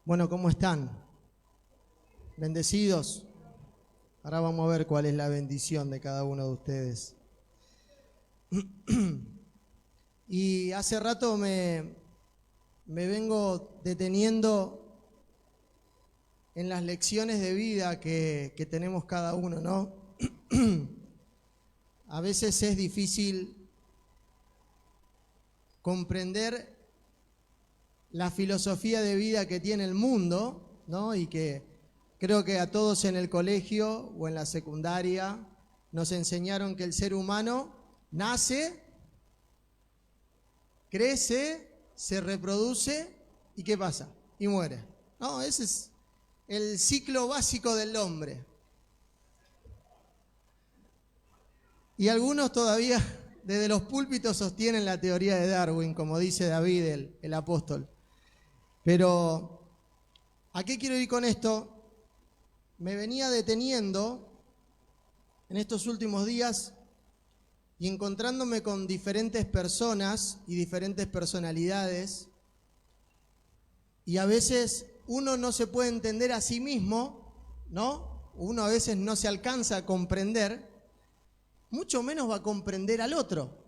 Bueno, ¿cómo están? ¿Bendecidos? Ahora vamos a ver cuál es la bendición de cada uno de ustedes. Y hace rato me vengo deteniendo en las lecciones de vida que tenemos cada uno, ¿no? A veces es difícil comprender la filosofía de vida que tiene el mundo, ¿no? Y que creo que a todos en el colegio o en la secundaria nos enseñaron que el ser humano nace, crece, se reproduce y ¿qué pasa? Y muere. No, ese es el ciclo básico del hombre. Y algunos todavía desde los púlpitos sostienen la teoría de Darwin, como dice David, el apóstol. Pero, ¿a qué quiero ir con esto? Me venía deteniendo en estos últimos días y encontrándome con diferentes personas y diferentes personalidades. Y a veces uno no se puede entender a sí mismo, ¿no? Uno a veces no se alcanza a comprender, mucho menos va a comprender al otro.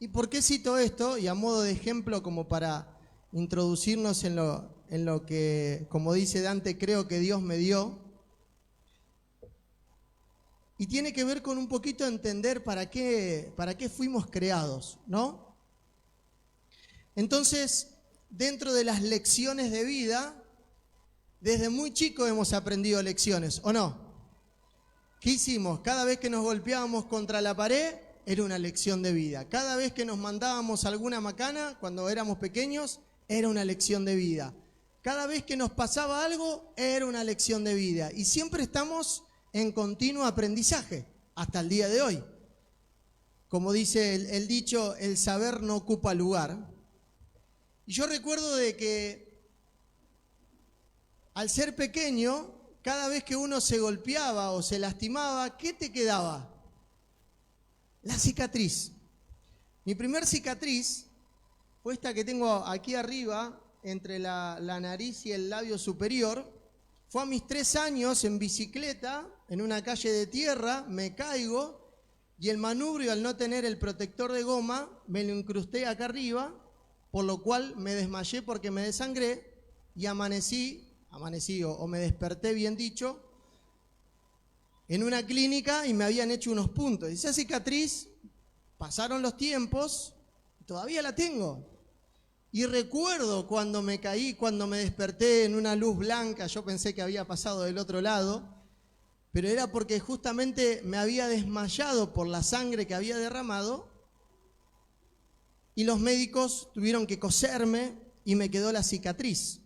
¿Y por qué cito esto? Y a modo de ejemplo, como para introducirnos en lo que, como dice Dante, creo que Dios me dio. Y tiene que ver con un poquito entender para qué fuimos creados, ¿no? Entonces, dentro de las lecciones de vida, desde muy chico hemos aprendido lecciones, ¿o no? ¿Qué hicimos? Cada vez que nos golpeábamos contra la pared, era una lección de vida. Cada vez que nos mandábamos alguna macana, cuando éramos pequeños, era una lección de vida. Cada vez que nos pasaba algo, era una lección de vida. Y siempre estamos en continuo aprendizaje, hasta el día de hoy. Como dice el dicho, el saber no ocupa lugar. Y yo recuerdo de que al ser pequeño, cada vez que uno se golpeaba o se lastimaba, ¿qué te quedaba? La cicatriz. Mi primer cicatriz fue esta que tengo aquí arriba, entre la nariz y el labio superior. Fue a mis 3 años en bicicleta, en una calle de tierra, me caigo y el manubrio, al no tener el protector de goma, me lo incrusté acá arriba, por lo cual me desmayé porque me desangré y amanecí o me desperté, bien dicho, en una clínica y me habían hecho unos puntos. Y esa cicatriz, pasaron los tiempos, todavía la tengo. Y recuerdo cuando me caí, cuando me desperté en una luz blanca, yo pensé que había pasado del otro lado, pero era porque justamente me había desmayado por la sangre que había derramado y los médicos tuvieron que coserme y me quedó la cicatriz.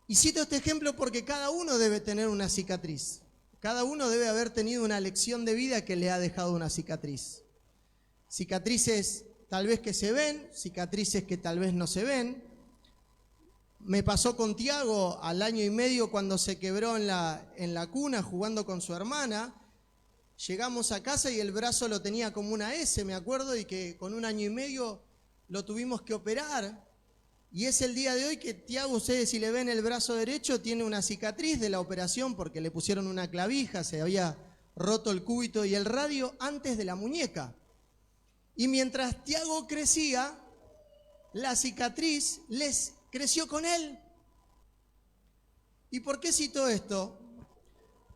Y cito este ejemplo porque cada uno debe tener una cicatriz. Cada uno debe haber tenido una lección de vida que le ha dejado una cicatriz. Cicatrices tal vez que se ven, cicatrices que tal vez no se ven. Me pasó con Tiago al 1 año y medio cuando se quebró en la cuna jugando con su hermana. Llegamos a casa y el brazo lo tenía como una S, me acuerdo, y que con 1 año y medio lo tuvimos que operar. Y es el día de hoy que Tiago, ustedes si le ven el brazo derecho, tiene una cicatriz de la operación porque le pusieron una clavija, se había roto el cúbito y el radio antes de la muñeca. Y mientras Tiago crecía, la cicatriz les creció con él. ¿Y por qué cito esto?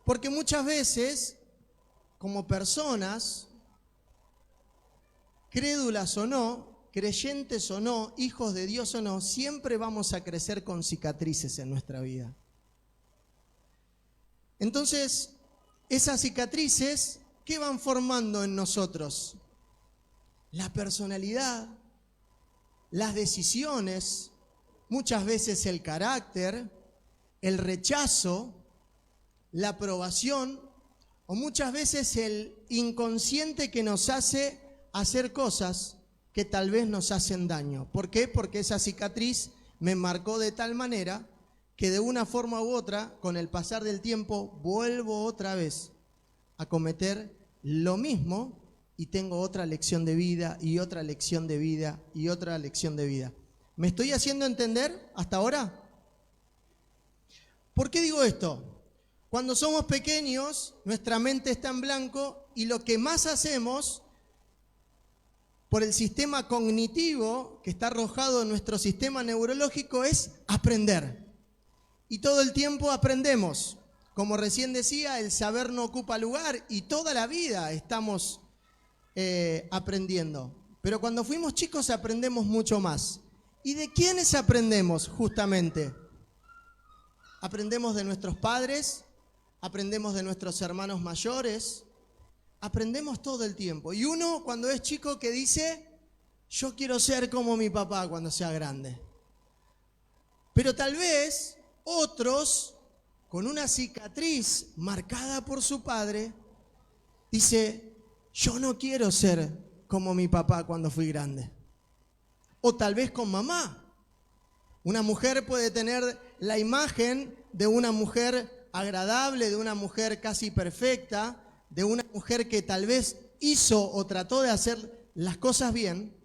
Porque muchas veces, como personas, crédulas o no, creyentes o no, hijos de Dios o no, siempre vamos a crecer con cicatrices en nuestra vida. Entonces, esas cicatrices, ¿qué van formando en nosotros? La personalidad, las decisiones, muchas veces el carácter, el rechazo, la aprobación o muchas veces el inconsciente que nos hace hacer cosas que tal vez nos hacen daño. ¿Por qué? Porque esa cicatriz me marcó de tal manera que de una forma u otra, con el pasar del tiempo, vuelvo otra vez a cometer lo mismo y tengo otra lección de vida y otra lección de vida y otra lección de vida. ¿Me estoy haciendo entender hasta ahora? ¿Por qué digo esto? Cuando somos pequeños, nuestra mente está en blanco y lo que más hacemos por el sistema cognitivo que está arrojado en nuestro sistema neurológico es aprender. Y todo el tiempo aprendemos. Como recién decía, el saber no ocupa lugar y toda la vida estamos aprendiendo. Pero cuando fuimos chicos aprendemos mucho más. ¿Y de quiénes aprendemos justamente? Aprendemos de nuestros padres, aprendemos de nuestros hermanos mayores, aprendemos todo el tiempo. Y uno cuando es chico que dice, yo quiero ser como mi papá cuando sea grande. Pero tal vez otros, con una cicatriz marcada por su padre, dice, yo no quiero ser como mi papá cuando fui grande. O tal vez con mamá. Una mujer puede tener la imagen de una mujer agradable, de una mujer casi perfecta, de una mujer que tal vez hizo o trató de hacer las cosas bien.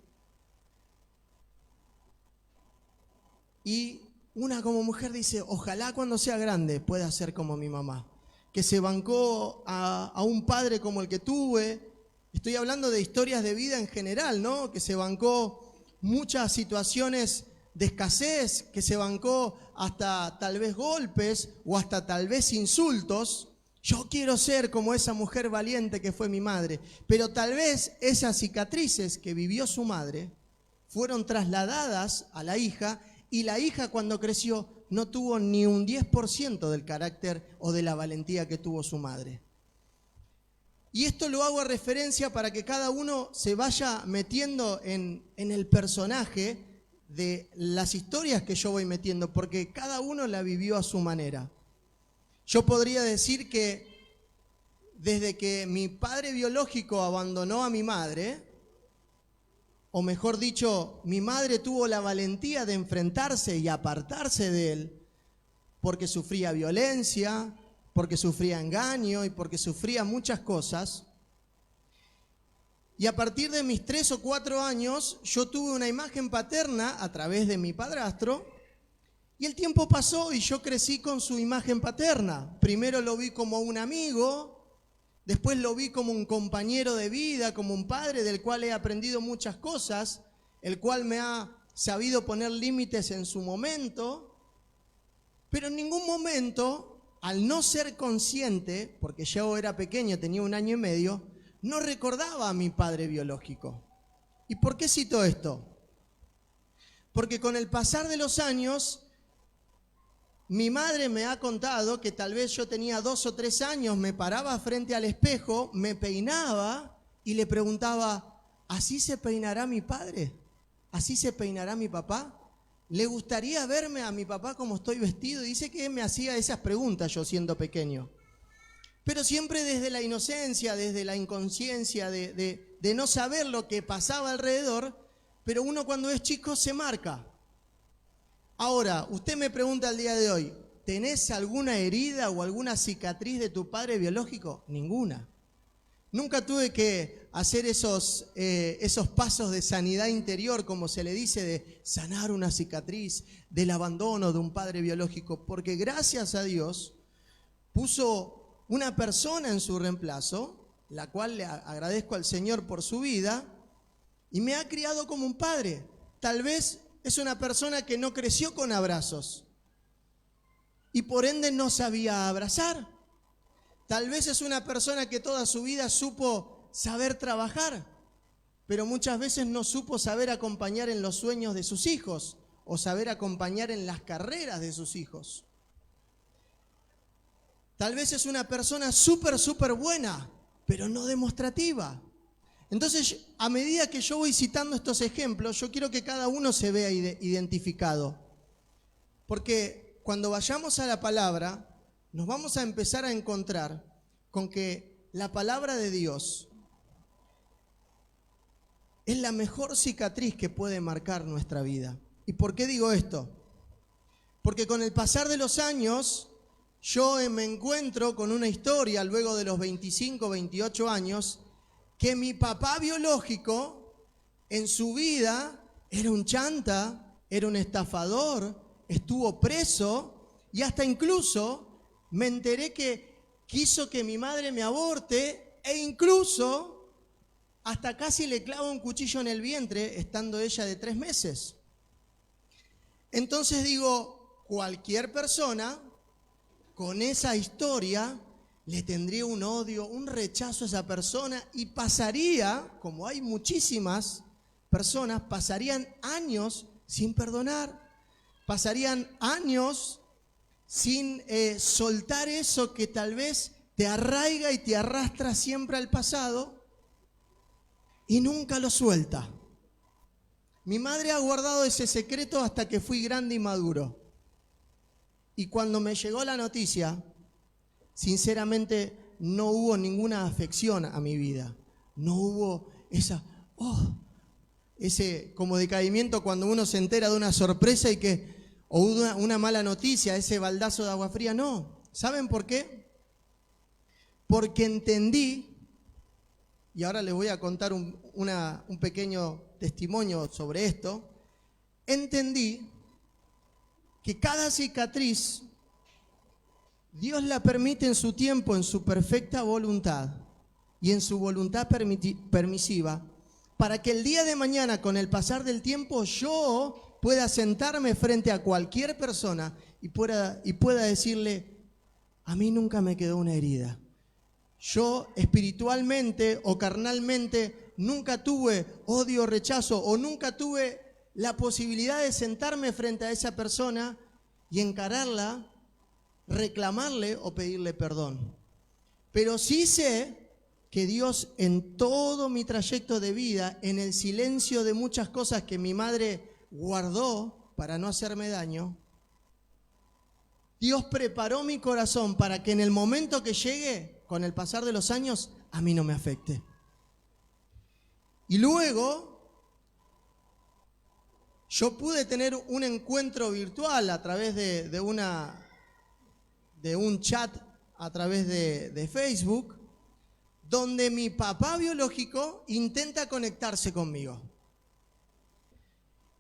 Y una como mujer dice, ojalá cuando sea grande pueda ser como mi mamá, que se bancó a un padre como el que tuve. Estoy hablando de historias de vida en general, ¿no? Que se bancó muchas situaciones de escasez, que se bancó hasta tal vez golpes o hasta tal vez insultos. Yo quiero ser como esa mujer valiente que fue mi madre, pero tal vez esas cicatrices que vivió su madre fueron trasladadas a la hija y la hija cuando creció no tuvo ni un 10% del carácter o de la valentía que tuvo su madre. Y esto lo hago a referencia para que cada uno se vaya metiendo en el personaje de las historias que yo voy metiendo, porque cada uno la vivió a su manera. Yo podría decir que desde que mi padre biológico abandonó a mi madre, o mejor dicho, mi madre tuvo la valentía de enfrentarse y apartarse de él, porque sufría violencia, porque sufría engaño y porque sufría muchas cosas. Y a partir de mis 3 o 4 años, yo tuve una imagen paterna a través de mi padrastro, y el tiempo pasó y yo crecí con su imagen paterna. Primero lo vi como un amigo, después lo vi como un compañero de vida, como un padre del cual he aprendido muchas cosas, el cual me ha sabido poner límites en su momento, pero en ningún momento, al no ser consciente, porque yo era pequeño, tenía 1 año y medio, no recordaba a mi padre biológico. ¿Y por qué cito esto? Porque con el pasar de los años, mi madre me ha contado que tal vez yo tenía 2 o 3 años, me paraba frente al espejo, me peinaba y le preguntaba, ¿así se peinará mi padre? ¿Así se peinará mi papá? ¿Le gustaría verme a mi papá como estoy vestido? Y dice que me hacía esas preguntas yo siendo pequeño. Pero siempre desde la inocencia, desde la inconsciencia, de no saber lo que pasaba alrededor, pero uno cuando es chico se marca. Ahora, usted me pregunta el día de hoy, ¿tenés alguna herida o alguna cicatriz de tu padre biológico? Ninguna. Nunca tuve que hacer esos pasos de sanidad interior, como se le dice, de sanar una cicatriz del abandono de un padre biológico, porque gracias a Dios puso una persona en su reemplazo, la cual le agradezco al Señor por su vida, y me ha criado como un padre. Tal vez es una persona que no creció con abrazos y por ende no sabía abrazar. Tal vez es una persona que toda su vida supo saber trabajar, pero muchas veces no supo saber acompañar en los sueños de sus hijos o saber acompañar en las carreras de sus hijos. Tal vez es una persona súper buena, pero no demostrativa. Entonces, a medida que yo voy citando estos ejemplos, yo quiero que cada uno se vea identificado. Porque cuando vayamos a la palabra, nos vamos a empezar a encontrar con que la palabra de Dios es la mejor cicatriz que puede marcar nuestra vida. ¿Y por qué digo esto? Porque con el pasar de los años, yo me encuentro con una historia luego de los 25, 28 años, que mi papá biológico en su vida era un chanta, era un estafador, estuvo preso y hasta incluso me enteré que quiso que mi madre me aborte e incluso hasta casi le clava un cuchillo en el vientre estando ella de 3 meses. Entonces digo, cualquier persona con esa historia le tendría un odio, un rechazo a esa persona y pasaría, como hay muchísimas personas, pasarían años sin perdonar, pasarían años sin soltar eso que tal vez te arraiga y te arrastra siempre al pasado y nunca lo suelta. Mi madre ha guardado ese secreto hasta que fui grande y maduro. Y cuando me llegó la noticia, sinceramente no hubo ninguna afección a mi vida. No hubo ese como decaimiento cuando uno se entera de una sorpresa o una mala noticia, ese baldazo de agua fría. No. ¿Saben por qué? Porque entendí, y ahora les voy a contar un pequeño testimonio sobre esto, entendí que cada cicatriz Dios la permite en su tiempo, en su perfecta voluntad y en su voluntad permisiva, para que el día de mañana, con el pasar del tiempo, yo pueda sentarme frente a cualquier persona y pueda decirle, a mí nunca me quedó una herida. Yo espiritualmente o carnalmente nunca tuve odio o rechazo, o nunca tuve la posibilidad de sentarme frente a esa persona y encararla, reclamarle o pedirle perdón. Pero sí sé que Dios, en todo mi trayecto de vida, en el silencio de muchas cosas que mi madre guardó para no hacerme daño, Dios preparó mi corazón para que en el momento que llegue, con el pasar de los años, a mí no me afecte. Y luego yo pude tener un encuentro virtual a través de un chat a través de Facebook, donde mi papá biológico intenta conectarse conmigo.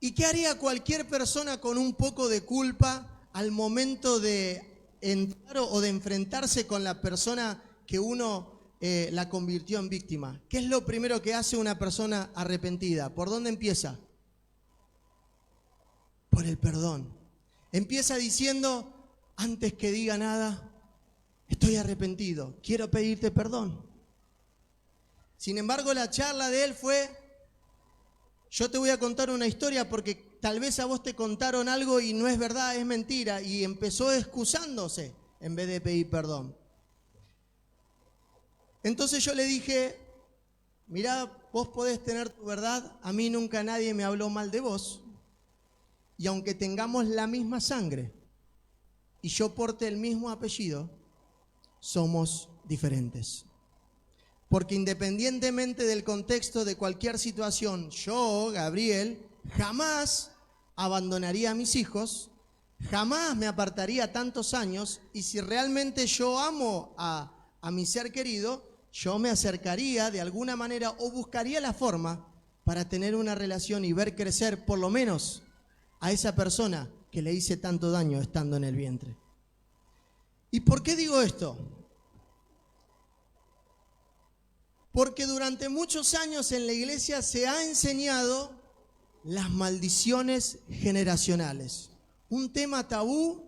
¿Y qué haría cualquier persona con un poco de culpa al momento de entrar o de enfrentarse con la persona que uno la convirtió en víctima? ¿Qué es lo primero que hace una persona arrepentida? ¿Por dónde empieza? Por el perdón. Empieza diciendo, antes que diga nada, estoy arrepentido, quiero pedirte perdón. Sin embargo, la charla de él fue, yo te voy a contar una historia porque tal vez a vos te contaron algo y no es verdad, es mentira. Y empezó excusándose en vez de pedir perdón. Entonces yo le dije, mirá, vos podés tener tu verdad, a mí nunca nadie me habló mal de vos. Y aunque tengamos la misma sangre y yo porte el mismo apellido, somos diferentes. Porque independientemente del contexto de cualquier situación, yo, Gabriel, jamás abandonaría a mis hijos, jamás me apartaría tantos años, y si realmente yo amo a mi ser querido, yo me acercaría de alguna manera o buscaría la forma para tener una relación y ver crecer por lo menos a esa persona que le hice tanto daño estando en el vientre. ¿Y por qué digo esto? Porque durante muchos años en la iglesia se ha enseñado las maldiciones generacionales. Un tema tabú,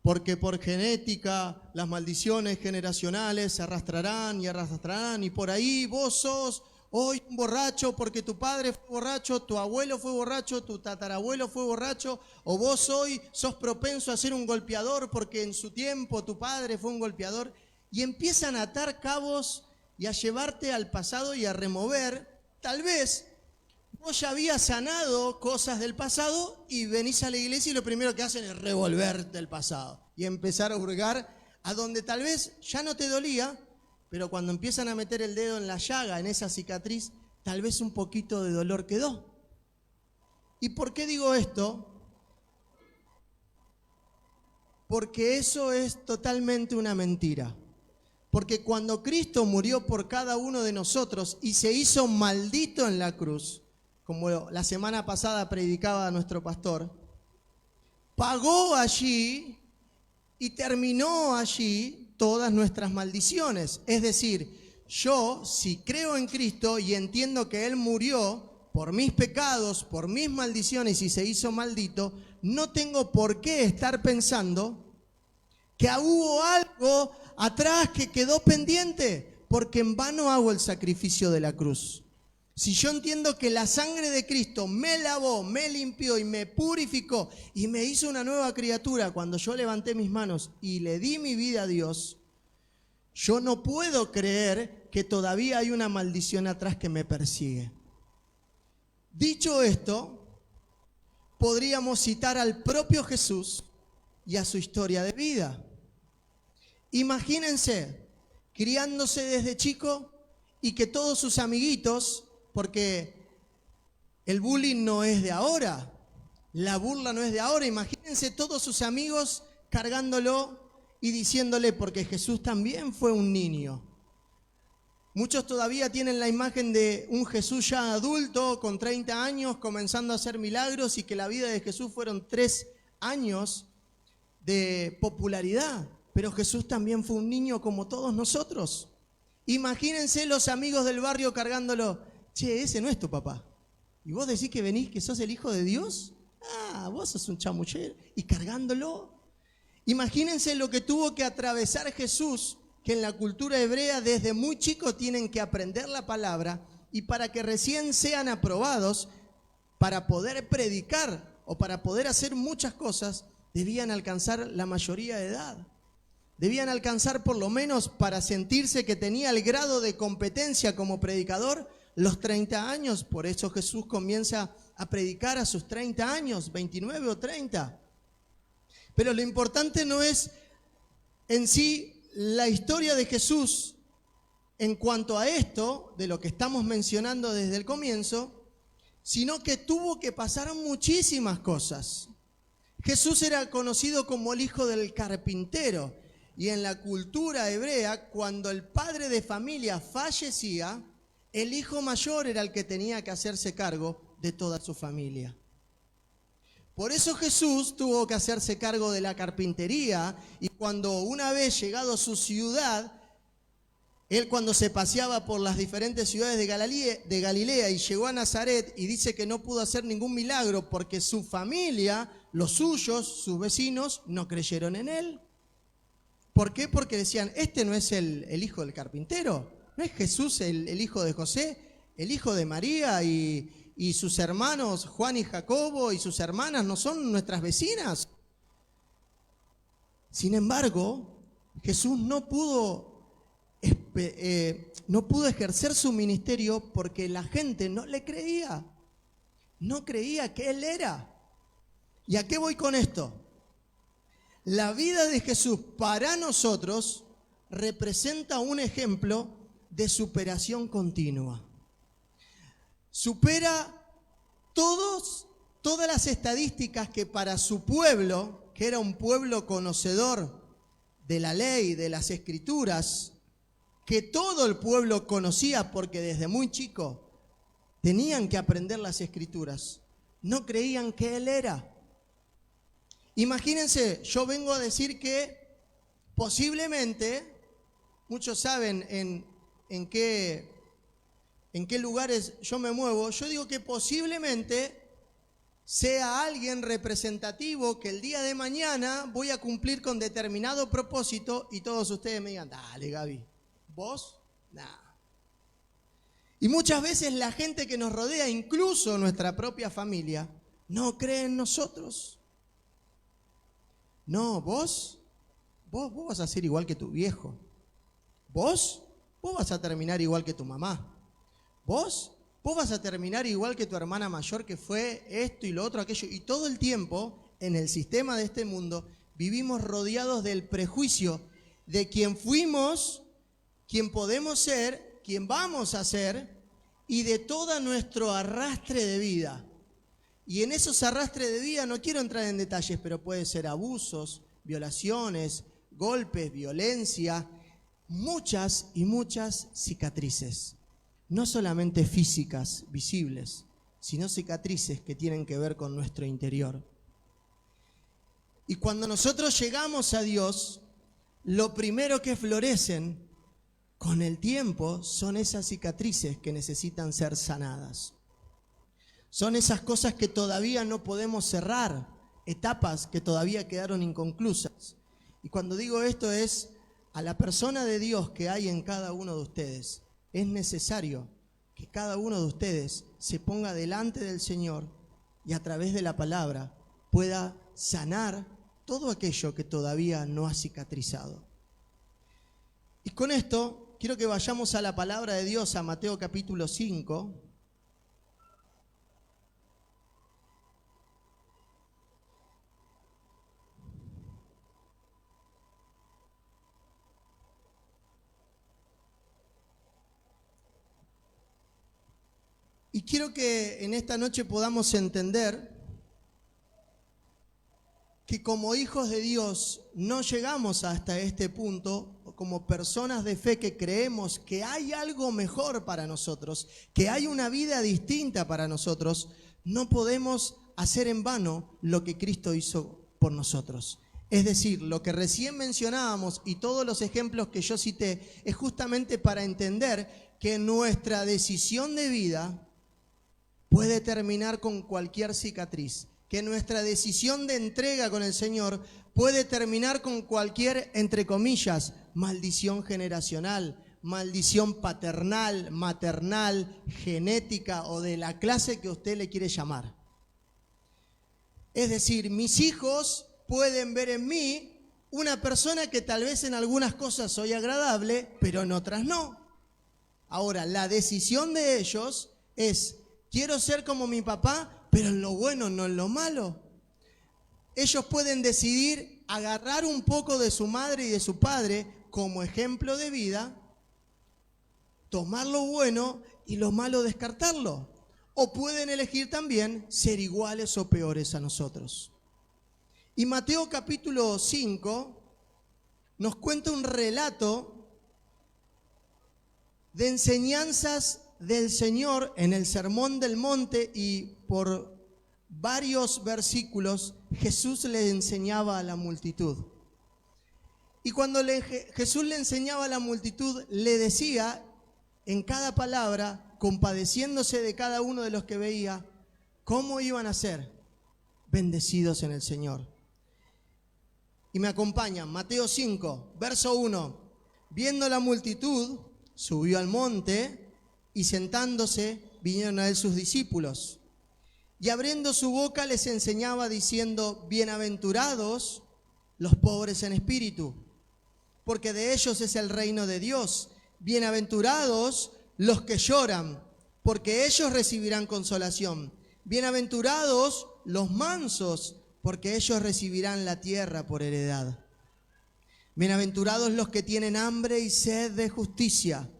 porque por genética las maldiciones generacionales se arrastrarán y por ahí vos sos hoy un borracho porque tu padre fue borracho, tu abuelo fue borracho, tu tatarabuelo fue borracho, o vos hoy sos propenso a ser un golpeador porque en su tiempo tu padre fue un golpeador, y empiezan a atar cabos y a llevarte al pasado y a remover. Tal vez vos ya habías sanado cosas del pasado y venís a la iglesia y lo primero que hacen es revolverte el pasado y empezar a hurgar a donde tal vez ya no te dolía, pero cuando empiezan a meter el dedo en la llaga, en esa cicatriz, tal vez un poquito de dolor quedó. ¿Y por qué digo esto? Porque eso es totalmente una mentira. Porque cuando Cristo murió por cada uno de nosotros y se hizo maldito en la cruz, como la semana pasada predicaba nuestro pastor, pagó allí y terminó allí todas nuestras maldiciones. Es decir, yo, si creo en Cristo y entiendo que Él murió por mis pecados, por mis maldiciones y se hizo maldito, no tengo por qué estar pensando que hubo algo atrás que quedó pendiente, porque en vano hago el sacrificio de la cruz. Si yo entiendo que la sangre de Cristo me lavó, me limpió y me purificó y me hizo una nueva criatura cuando yo levanté mis manos y le di mi vida a Dios, yo no puedo creer que todavía hay una maldición atrás que me persigue. Dicho esto, podríamos citar al propio Jesús y a su historia de vida. Imagínense, criándose desde chico y que todos sus amiguitos, porque el bullying no es de ahora, la burla no es de ahora, imagínense todos sus amigos cargándolo y diciéndole, porque Jesús también fue un niño. Muchos todavía tienen la imagen de un Jesús ya adulto, con 30 años, comenzando a hacer milagros, y que la vida de Jesús fueron 3 años de popularidad. Pero Jesús también fue un niño como todos nosotros. Imagínense los amigos del barrio cargándolo. Che, ese no es tu papá. ¿Y vos decís que venís, que sos el hijo de Dios? Ah, vos sos un chamuchero. Y cargándolo. Imagínense lo que tuvo que atravesar Jesús, que en la cultura hebrea desde muy chico tienen que aprender la palabra, y para que recién sean aprobados para poder predicar o para poder hacer muchas cosas, debían alcanzar la mayoría de edad. Debían alcanzar por lo menos, para sentirse que tenía el grado de competencia como predicador, los 30 años. Por eso Jesús comienza a predicar a sus 30 años, 29 o 30. Pero lo importante no es en sí la historia de Jesús en cuanto a esto, de lo que estamos mencionando desde el comienzo, sino que tuvo que pasar muchísimas cosas. Jesús era conocido como el hijo del carpintero, y en la cultura hebrea, cuando el padre de familia fallecía, el hijo mayor era el que tenía que hacerse cargo de toda su familia. Por eso Jesús tuvo que hacerse cargo de la carpintería, y cuando una vez llegado a su ciudad, él cuando se paseaba por las diferentes ciudades de Galilea y llegó a Nazaret, y dice que no pudo hacer ningún milagro porque su familia, los suyos, sus vecinos, no creyeron en él. ¿Por qué? Porque decían, este no es el hijo del carpintero, no es Jesús el hijo de José, el hijo de María y sus hermanos Juan y Jacobo y sus hermanas no son nuestras vecinas. Sin embargo, Jesús no pudo ejercer su ministerio porque la gente no le creía, no creía que Él era. ¿Y a qué voy con esto? La vida de Jesús para nosotros representa un ejemplo de superación continua. Supera todas las estadísticas que para su pueblo, que era un pueblo conocedor de la ley, de las escrituras, que todo el pueblo conocía porque desde muy chico tenían que aprender las escrituras, no creían que Él era. Imagínense, yo vengo a decir que posiblemente, muchos saben en qué lugares yo me muevo, yo digo que posiblemente sea alguien representativo que el día de mañana voy a cumplir con determinado propósito y todos ustedes me digan, dale Gaby, ¿vos? Nah. Y muchas veces la gente que nos rodea, incluso nuestra propia familia, no cree en nosotros. No, vos vas a ser igual que tu viejo. Vos vas a terminar igual que tu mamá. Vos vas a terminar igual que tu hermana mayor, que fue esto y lo otro, aquello. Y todo el tiempo, en el sistema de este mundo, vivimos rodeados del prejuicio de quién fuimos, quién podemos ser, quién vamos a ser, y de todo nuestro arrastre de vida. Y en esos arrastres de vida no quiero entrar en detalles, pero puede ser abusos, violaciones, golpes, violencia, muchas y muchas cicatrices. No solamente físicas, visibles, sino cicatrices que tienen que ver con nuestro interior. Y cuando nosotros llegamos a Dios, lo primero que florecen con el tiempo son esas cicatrices que necesitan ser sanadas. Son esas cosas que todavía no podemos cerrar, etapas que todavía quedaron inconclusas. Y cuando digo esto es a la persona de Dios que hay en cada uno de ustedes. Es necesario que cada uno de ustedes se ponga delante del Señor y a través de la palabra pueda sanar todo aquello que todavía no ha cicatrizado. Y con esto quiero que vayamos a la palabra de Dios, a Mateo capítulo 5. Y quiero que en esta noche podamos entender que como hijos de Dios no llegamos hasta este punto, como personas de fe que creemos que hay algo mejor para nosotros, que hay una vida distinta para nosotros, no podemos hacer en vano lo que Cristo hizo por nosotros. Es decir, lo que recién mencionábamos y todos los ejemplos que yo cité es justamente para entender que nuestra decisión de vida puede terminar con cualquier cicatriz, que nuestra decisión de entrega con el Señor puede terminar con cualquier, entre comillas, maldición generacional, maldición paternal, maternal, genética o de la clase que usted le quiere llamar. Es decir, mis hijos pueden ver en mí una persona que tal vez en algunas cosas soy agradable, pero en otras no. Ahora, la decisión de ellos es: quiero ser como mi papá, pero en lo bueno, no en lo malo. Ellos pueden decidir agarrar un poco de su madre y de su padre como ejemplo de vida, tomar lo bueno y lo malo descartarlo. O pueden elegir también ser iguales o peores a nosotros. Y Mateo capítulo 5 nos cuenta un relato de enseñanzas del Señor en el Sermón del Monte, y por varios versículos Jesús le enseñaba a la multitud. Y cuando Jesús le enseñaba a la multitud, le decía en cada palabra, compadeciéndose de cada uno de los que veía, cómo iban a ser bendecidos en el Señor. Y me acompañan, Mateo 5, verso 1. Viendo la multitud, subió al monte, y sentándose, vinieron a él sus discípulos. Y abriendo su boca les enseñaba diciendo: bienaventurados los pobres en espíritu, porque de ellos es el reino de Dios. Bienaventurados los que lloran, porque ellos recibirán consolación. Bienaventurados los mansos, porque ellos recibirán la tierra por heredad. Bienaventurados los que tienen hambre y sed de justicia,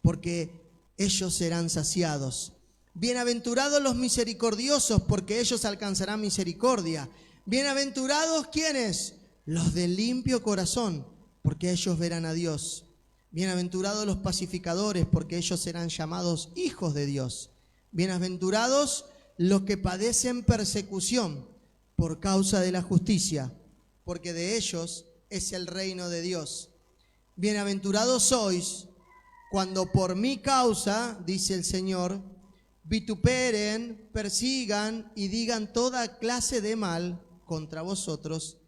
porque ellos serán saciados. Bienaventurados los misericordiosos, porque ellos alcanzarán misericordia. Bienaventurados, ¿quiénes? Los de limpio corazón, porque ellos verán a Dios. Bienaventurados los pacificadores, porque ellos serán llamados hijos de Dios. Bienaventurados los que padecen persecución por causa de la justicia, porque de ellos es el reino de Dios. Bienaventurados sois cuando por mi causa, dice el Señor, vituperen, persigan y digan toda clase de mal contra vosotros,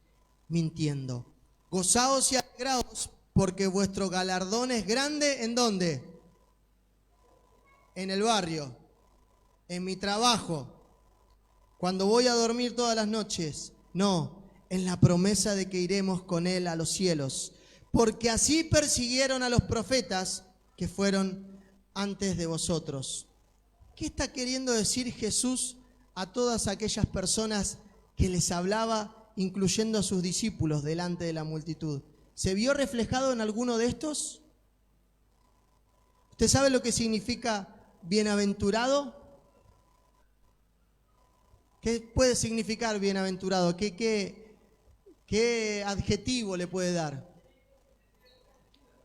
mintiendo. Gozaos y alegraos, porque vuestro galardón es grande. ¿En dónde? En el barrio, en mi trabajo, cuando voy a dormir todas las noches. No, en la promesa de que iremos con Él a los cielos. Porque así persiguieron a los profetas que fueron antes de vosotros. ¿Qué está queriendo decir Jesús a todas aquellas personas que les hablaba, incluyendo a sus discípulos, delante de la multitud? ¿Se vio reflejado en alguno de estos? ¿Usted sabe lo que significa bienaventurado? ¿Qué puede significar bienaventurado? ¿Qué adjetivo le puede dar?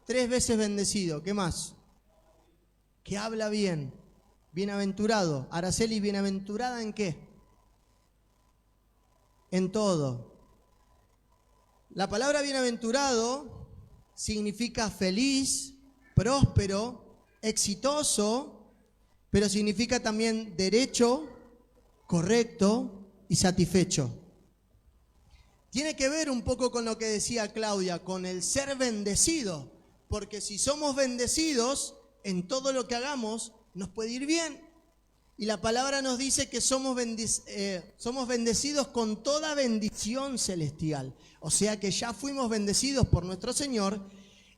3 veces bendecido. ¿Qué más? Que habla bien. Bienaventurado. Araceli, ¿bienaventurada en qué? En todo. La palabra bienaventurado significa feliz, próspero, exitoso, pero significa también derecho, correcto y satisfecho. Tiene que ver un poco con lo que decía Claudia, con el ser bendecido, porque si somos bendecidos, en todo lo que hagamos nos puede ir bien. Y la palabra nos dice que somos bendecidos con toda bendición celestial. O sea que ya fuimos bendecidos por nuestro Señor.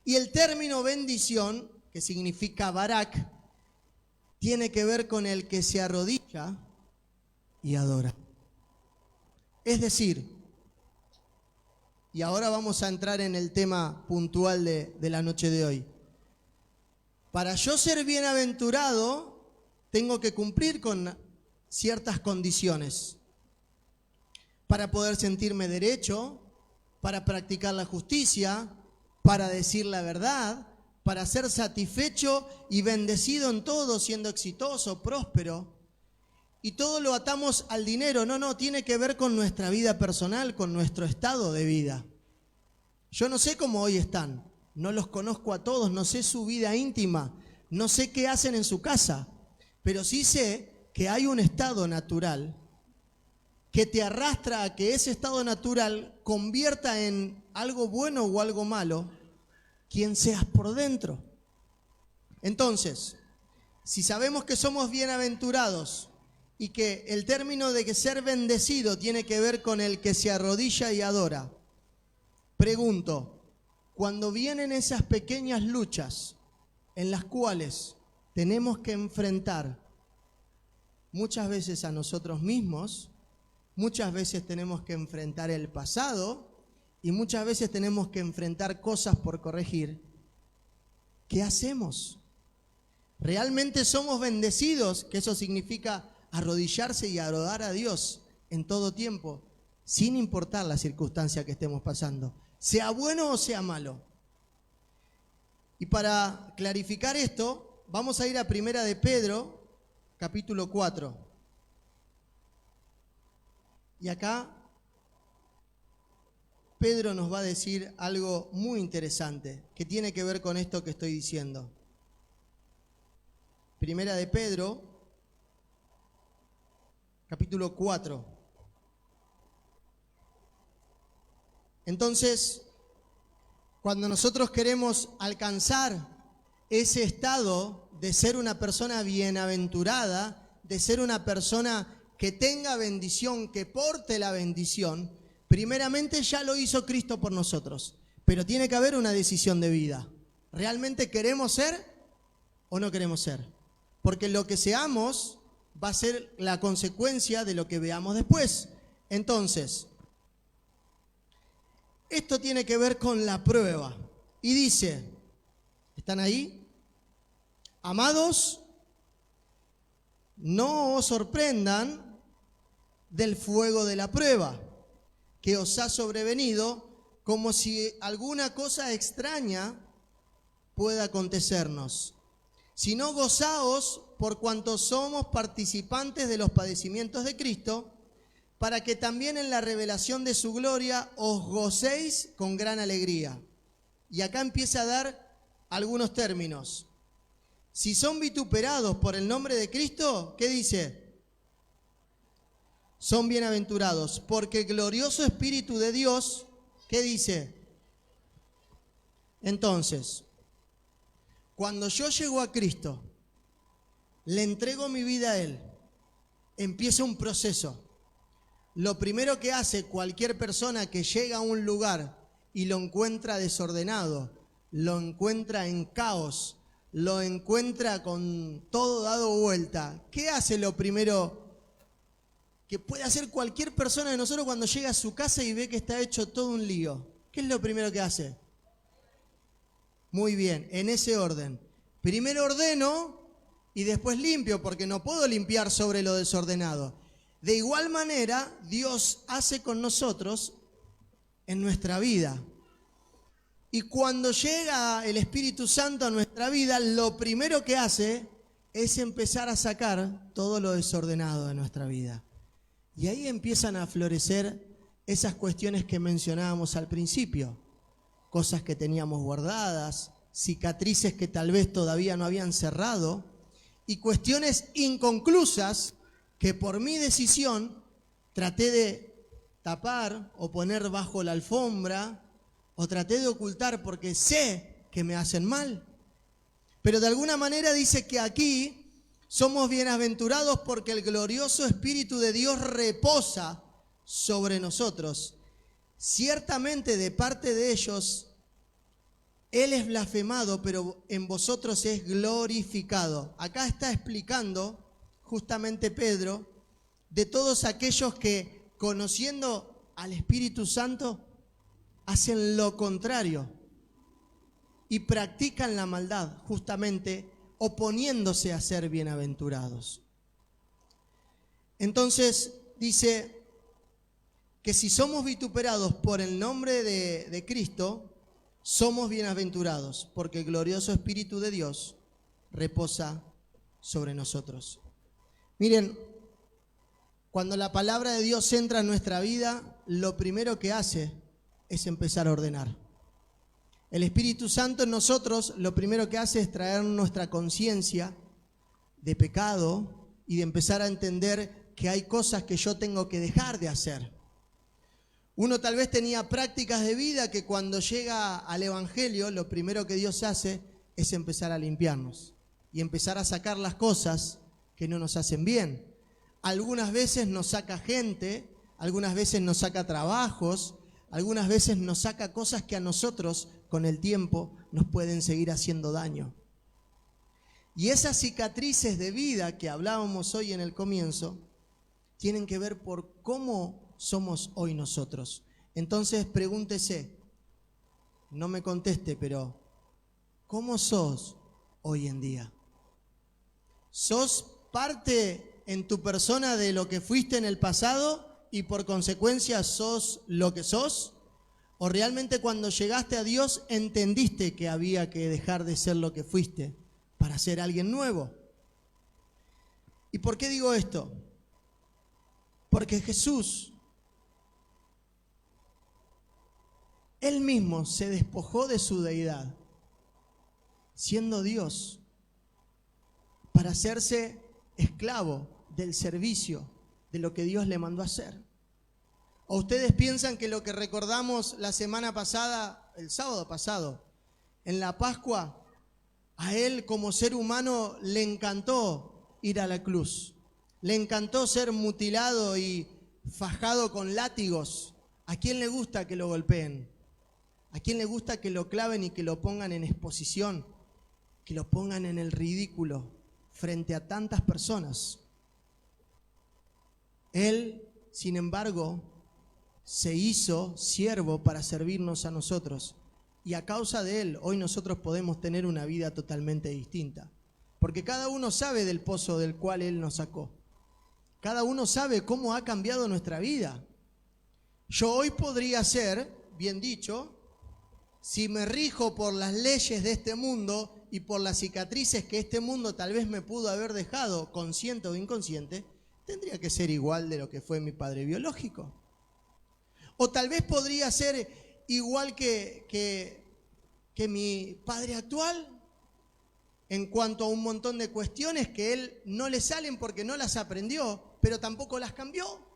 Y el término bendición, que significa barak, tiene que ver con el que se arrodilla y adora. Es decir, y ahora vamos a entrar en el tema puntual de la noche de hoy. Para yo ser bienaventurado, tengo que cumplir con ciertas condiciones. Para poder sentirme derecho, para practicar la justicia, para decir la verdad, para ser satisfecho y bendecido en todo, siendo exitoso, próspero. Y todo lo atamos al dinero. No, tiene que ver con nuestra vida personal, con nuestro estado de vida. Yo no sé cómo hoy están, no los conozco a todos, no sé su vida íntima, no sé qué hacen en su casa, pero sí sé que hay un estado natural que te arrastra a que ese estado natural convierta en algo bueno o algo malo quien seas por dentro. Entonces, si sabemos que somos bienaventurados y que el término de que ser bendecido tiene que ver con el que se arrodilla y adora, pregunto, cuando vienen esas pequeñas luchas en las cuales tenemos que enfrentar muchas veces a nosotros mismos, muchas veces tenemos que enfrentar el pasado y muchas veces tenemos que enfrentar cosas por corregir, ¿qué hacemos? ¿Realmente somos bendecidos? Que eso significa arrodillarse y adorar a Dios en todo tiempo, sin importar la circunstancia que estemos pasando, sea bueno o sea malo. Y para clarificar esto, vamos a ir a Primera de Pedro, capítulo 4. Y acá Pedro nos va a decir algo muy interesante, que tiene que ver con esto que estoy diciendo. Primera de Pedro, capítulo 4. Entonces, cuando nosotros queremos alcanzar ese estado de ser una persona bienaventurada, de ser una persona que tenga bendición, que porte la bendición, primeramente ya lo hizo Cristo por nosotros. Pero tiene que haber una decisión de vida. ¿Realmente queremos ser o no queremos ser? Porque lo que seamos va a ser la consecuencia de lo que veamos después. Entonces, esto tiene que ver con la prueba. Y dice, ¿están ahí? Amados, no os sorprendan del fuego de la prueba que os ha sobrevenido, como si alguna cosa extraña pueda acontecernos. Sino gozaos por cuanto somos participantes de los padecimientos de Cristo, para que también en la revelación de su gloria os gocéis con gran alegría. Y acá empieza a dar algunos términos. Si son vituperados por el nombre de Cristo, ¿qué dice? Son bienaventurados, porque el glorioso Espíritu de Dios, ¿qué dice? Entonces, cuando yo llego a Cristo, le entrego mi vida a Él, empieza un proceso. Lo primero que hace cualquier persona que llega a un lugar y lo encuentra desordenado, lo encuentra en caos, lo encuentra con todo dado vuelta, ¿qué hace lo primero que puede hacer cualquier persona de nosotros cuando llega a su casa y ve que está hecho todo un lío? ¿Qué es lo primero que hace? Muy bien, en ese orden. Primero ordeno y después limpio, porque no puedo limpiar sobre lo desordenado. De igual manera, Dios hace con nosotros en nuestra vida. Y cuando llega el Espíritu Santo a nuestra vida, lo primero que hace es empezar a sacar todo lo desordenado de nuestra vida. Y ahí empiezan a florecer esas cuestiones que mencionábamos al principio, cosas que teníamos guardadas, cicatrices que tal vez todavía no habían cerrado y cuestiones inconclusas que por mi decisión traté de tapar o poner bajo la alfombra o traté de ocultar porque sé que me hacen mal. Pero de alguna manera dice que aquí somos bienaventurados porque el glorioso Espíritu de Dios reposa sobre nosotros. Ciertamente de parte de ellos Él es blasfemado, pero en vosotros es glorificado. Acá está explicando justamente Pedro de todos aquellos que, conociendo al Espíritu Santo, hacen lo contrario y practican la maldad, justamente oponiéndose a ser bienaventurados. Entonces dice que si somos vituperados por el nombre de Cristo, somos bienaventurados, porque el glorioso Espíritu de Dios reposa sobre nosotros. Miren, cuando la palabra de Dios entra en nuestra vida, lo primero que hace es empezar a ordenar. El Espíritu Santo en nosotros lo primero que hace es traer nuestra conciencia de pecado y de empezar a entender que hay cosas que yo tengo que dejar de hacer. Uno tal vez tenía prácticas de vida que cuando llega al Evangelio, lo primero que Dios hace es empezar a limpiarnos y empezar a sacar las cosas que no nos hacen bien. Algunas veces nos saca gente, algunas veces nos saca trabajos, algunas veces nos saca cosas que a nosotros con el tiempo nos pueden seguir haciendo daño. Y esas cicatrices de vida que hablábamos hoy en el comienzo tienen que ver por cómo somos hoy nosotros. Entonces pregúntese, no me conteste, pero ¿cómo sos hoy en día? ¿Sos parte en tu persona de lo que fuiste en el pasado y por consecuencia sos lo que sos? ¿O realmente cuando llegaste a Dios entendiste que había que dejar de ser lo que fuiste para ser alguien nuevo? ¿Y por qué digo esto? Porque Jesús, Él mismo se despojó de su deidad, siendo Dios, para hacerse esclavo del servicio de lo que Dios le mandó a hacer. ¿O ustedes piensan que lo que recordamos la semana pasada, el sábado pasado, en la Pascua, a Él como ser humano le encantó ir a la cruz? Le encantó ser mutilado y fajado con látigos. ¿A quién le gusta que lo golpeen? ¿A quién le gusta que lo claven y que lo pongan en exposición? Que lo pongan en el ridículo frente a tantas personas. Él, sin embargo, se hizo siervo para servirnos a nosotros. Y a causa de Él, hoy nosotros podemos tener una vida totalmente distinta. Porque cada uno sabe del pozo del cual Él nos sacó. Cada uno sabe cómo ha cambiado nuestra vida. Yo hoy podría ser, bien dicho, si me rijo por las leyes de este mundo y por las cicatrices que este mundo tal vez me pudo haber dejado, consciente o inconsciente, tendría que ser igual de lo que fue mi padre biológico. O tal vez podría ser igual que mi padre actual, en cuanto a un montón de cuestiones que él no le salen porque no las aprendió, pero tampoco las cambió.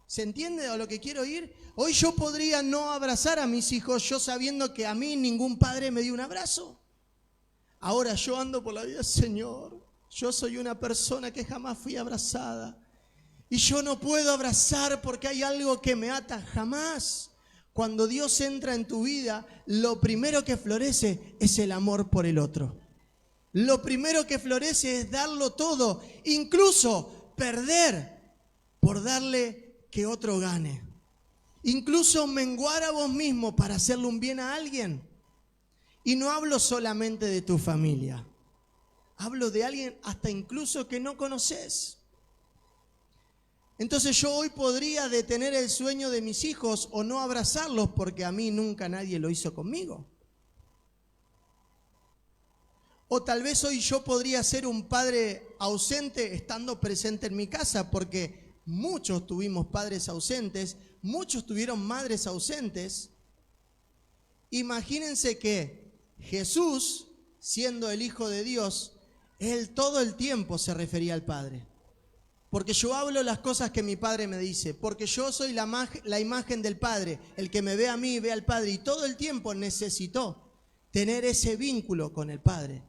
¿Se entiende a lo que quiero ir? Hoy yo podría no abrazar a mis hijos, yo sabiendo que a mí ningún padre me dio un abrazo. Ahora yo ando por la vida, Señor, yo soy una persona que jamás fui abrazada. Y yo no puedo abrazar porque hay algo que me ata, jamás. Cuando Dios entra en tu vida, lo primero que florece es el amor por el otro. Lo primero que florece es darlo todo, incluso perder por darle que otro gane. Incluso menguar a vos mismo para hacerle un bien a alguien. Y no hablo solamente de tu familia. Hablo de alguien hasta incluso que no conoces. Entonces yo hoy podría detener el sueño de mis hijos o no abrazarlos porque a mí nunca nadie lo hizo conmigo. O tal vez hoy yo podría ser un padre ausente estando presente en mi casa porque muchos tuvimos padres ausentes, muchos tuvieron madres ausentes. Imagínense que Jesús, siendo el Hijo de Dios, Él todo el tiempo se refería al Padre. Porque yo hablo las cosas que mi Padre me dice, porque yo soy la imagen del Padre. El que me ve a mí, ve al Padre. Y todo el tiempo necesitó tener ese vínculo con el Padre.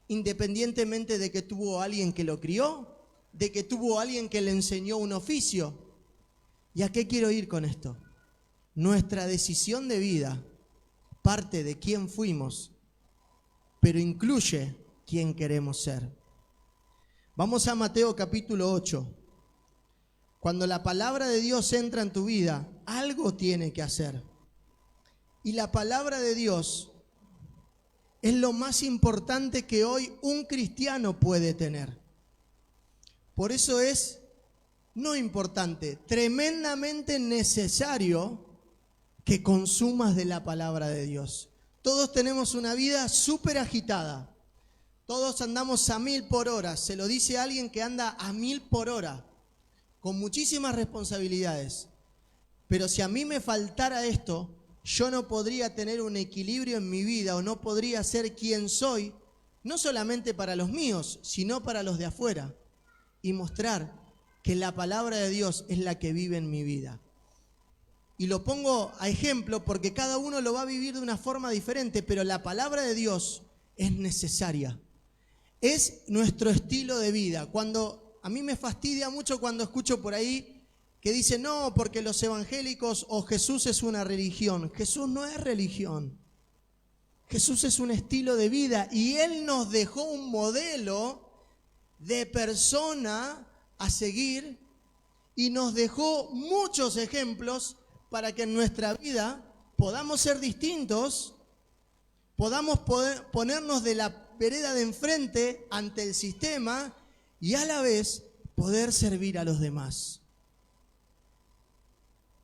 Independientemente de que tuvo alguien que lo crió, de que tuvo alguien que le enseñó un oficio. ¿Y a qué quiero ir con esto? Nuestra decisión de vida parte de quién fuimos, pero incluye quién queremos ser. Vamos a Mateo capítulo 8. Cuando la palabra de Dios entra en tu vida, algo tiene que hacer. Y la palabra de Dios es lo más importante que hoy un cristiano puede tener. Por eso es, no importante, tremendamente necesario que consumas de la palabra de Dios. Todos tenemos una vida súper agitada. Todos andamos a 1000 por hora. Se lo dice alguien que anda a 1000 por hora, con muchísimas responsabilidades. Pero si a mí me faltara esto, yo no podría tener un equilibrio en mi vida o no podría ser quien soy, no solamente para los míos, sino para los de afuera. Y mostrar que la palabra de Dios es la que vive en mi vida. Y lo pongo a ejemplo porque cada uno lo va a vivir de una forma diferente, pero la palabra de Dios es necesaria. Es nuestro estilo de vida. A mí me fastidia mucho cuando escucho por ahí que dicen, no, porque los evangélicos o Jesús es una religión. Jesús no es religión. Jesús es un estilo de vida y Él nos dejó un modelo de persona a seguir y nos dejó muchos ejemplos para que en nuestra vida podamos ser distintos, podamos ponernos de la vereda de enfrente ante el sistema y a la vez poder servir a los demás.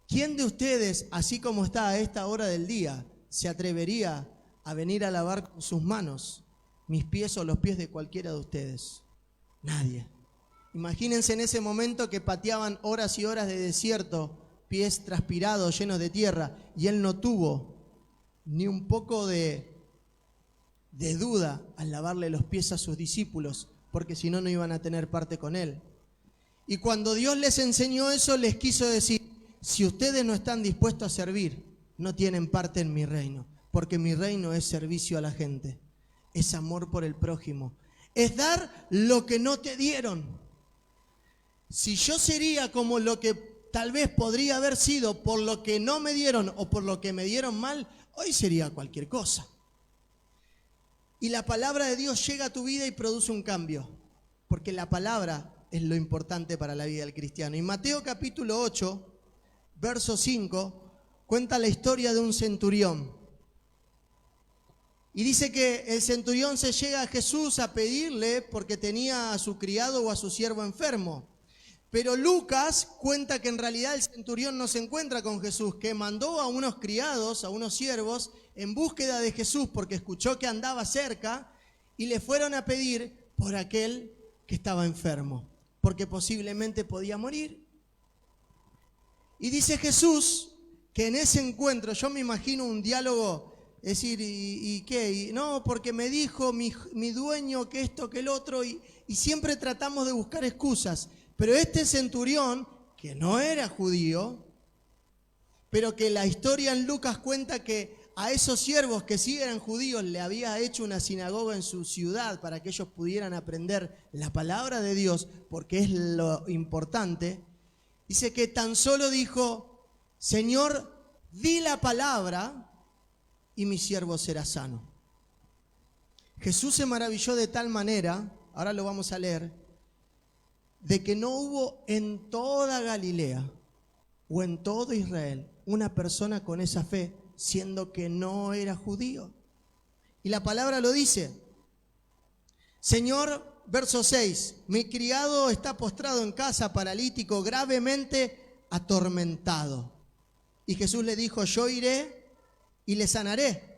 ¿Quién de ustedes, así como está a esta hora del día, se atrevería a venir a lavar con sus manos mis pies o los pies de cualquiera de ustedes? Nadie. Imagínense en ese momento que pateaban horas y horas de desierto, pies transpirados, llenos de tierra, y Él no tuvo ni un poco de duda al lavarle los pies a sus discípulos, porque si no, no iban a tener parte con Él. Y cuando Dios les enseñó eso, les quiso decir, si ustedes no están dispuestos a servir, no tienen parte en mi reino, porque mi reino es servicio a la gente, es amor por el prójimo, es dar lo que no te dieron. Si yo sería como lo que tal vez podría haber sido por lo que no me dieron o por lo que me dieron mal, hoy sería cualquier cosa. Y la palabra de Dios llega a tu vida y produce un cambio, porque la palabra es lo importante para la vida del cristiano. Y Mateo capítulo 8, verso 5, cuenta la historia de un centurión. Y dice que el centurión se llega a Jesús a pedirle porque tenía a su criado o a su siervo enfermo. Pero Lucas cuenta que en realidad el centurión no se encuentra con Jesús, que mandó a unos criados, a unos siervos, en búsqueda de Jesús porque escuchó que andaba cerca y le fueron a pedir por aquel que estaba enfermo, porque posiblemente podía morir. Y dice Jesús que en ese encuentro, yo me imagino un diálogo, es decir, ¿y qué? Y, no, porque me dijo mi dueño que esto, que el otro, y siempre tratamos de buscar excusas. Pero este centurión, que no era judío, pero que la historia en Lucas cuenta que a esos siervos que sí eran judíos le había hecho una sinagoga en su ciudad para que ellos pudieran aprender la palabra de Dios, porque es lo importante. Dice que tan solo dijo, Señor, di la palabra y mi siervo será sano. Jesús se maravilló de tal manera, ahora lo vamos a leer, de que no hubo en toda Galilea o en todo Israel una persona con esa fe, siendo que no era judío. Y la palabra lo dice. Señor, verso 6, mi criado está postrado en casa, paralítico, gravemente atormentado. Y Jesús le dijo, yo iré y le sanaré,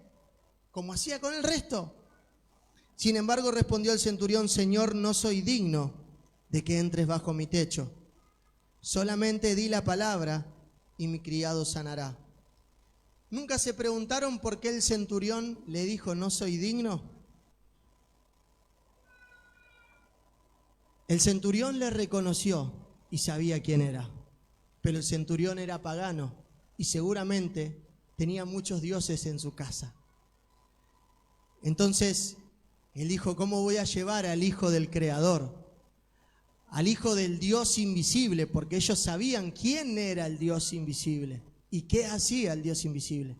como hacía con el resto. Sin embargo, respondió el centurión, Señor, no soy digno de que entres bajo mi techo. Solamente di la palabra y mi criado sanará. ¿Nunca se preguntaron por qué el centurión le dijo no soy digno? El centurión le reconoció y sabía quién era, pero el centurión era pagano y seguramente tenía muchos dioses en su casa. Entonces él dijo, ¿cómo voy a llevar al hijo del Creador? Al hijo del Dios invisible, porque ellos sabían quién era el Dios invisible y qué hacía el Dios invisible.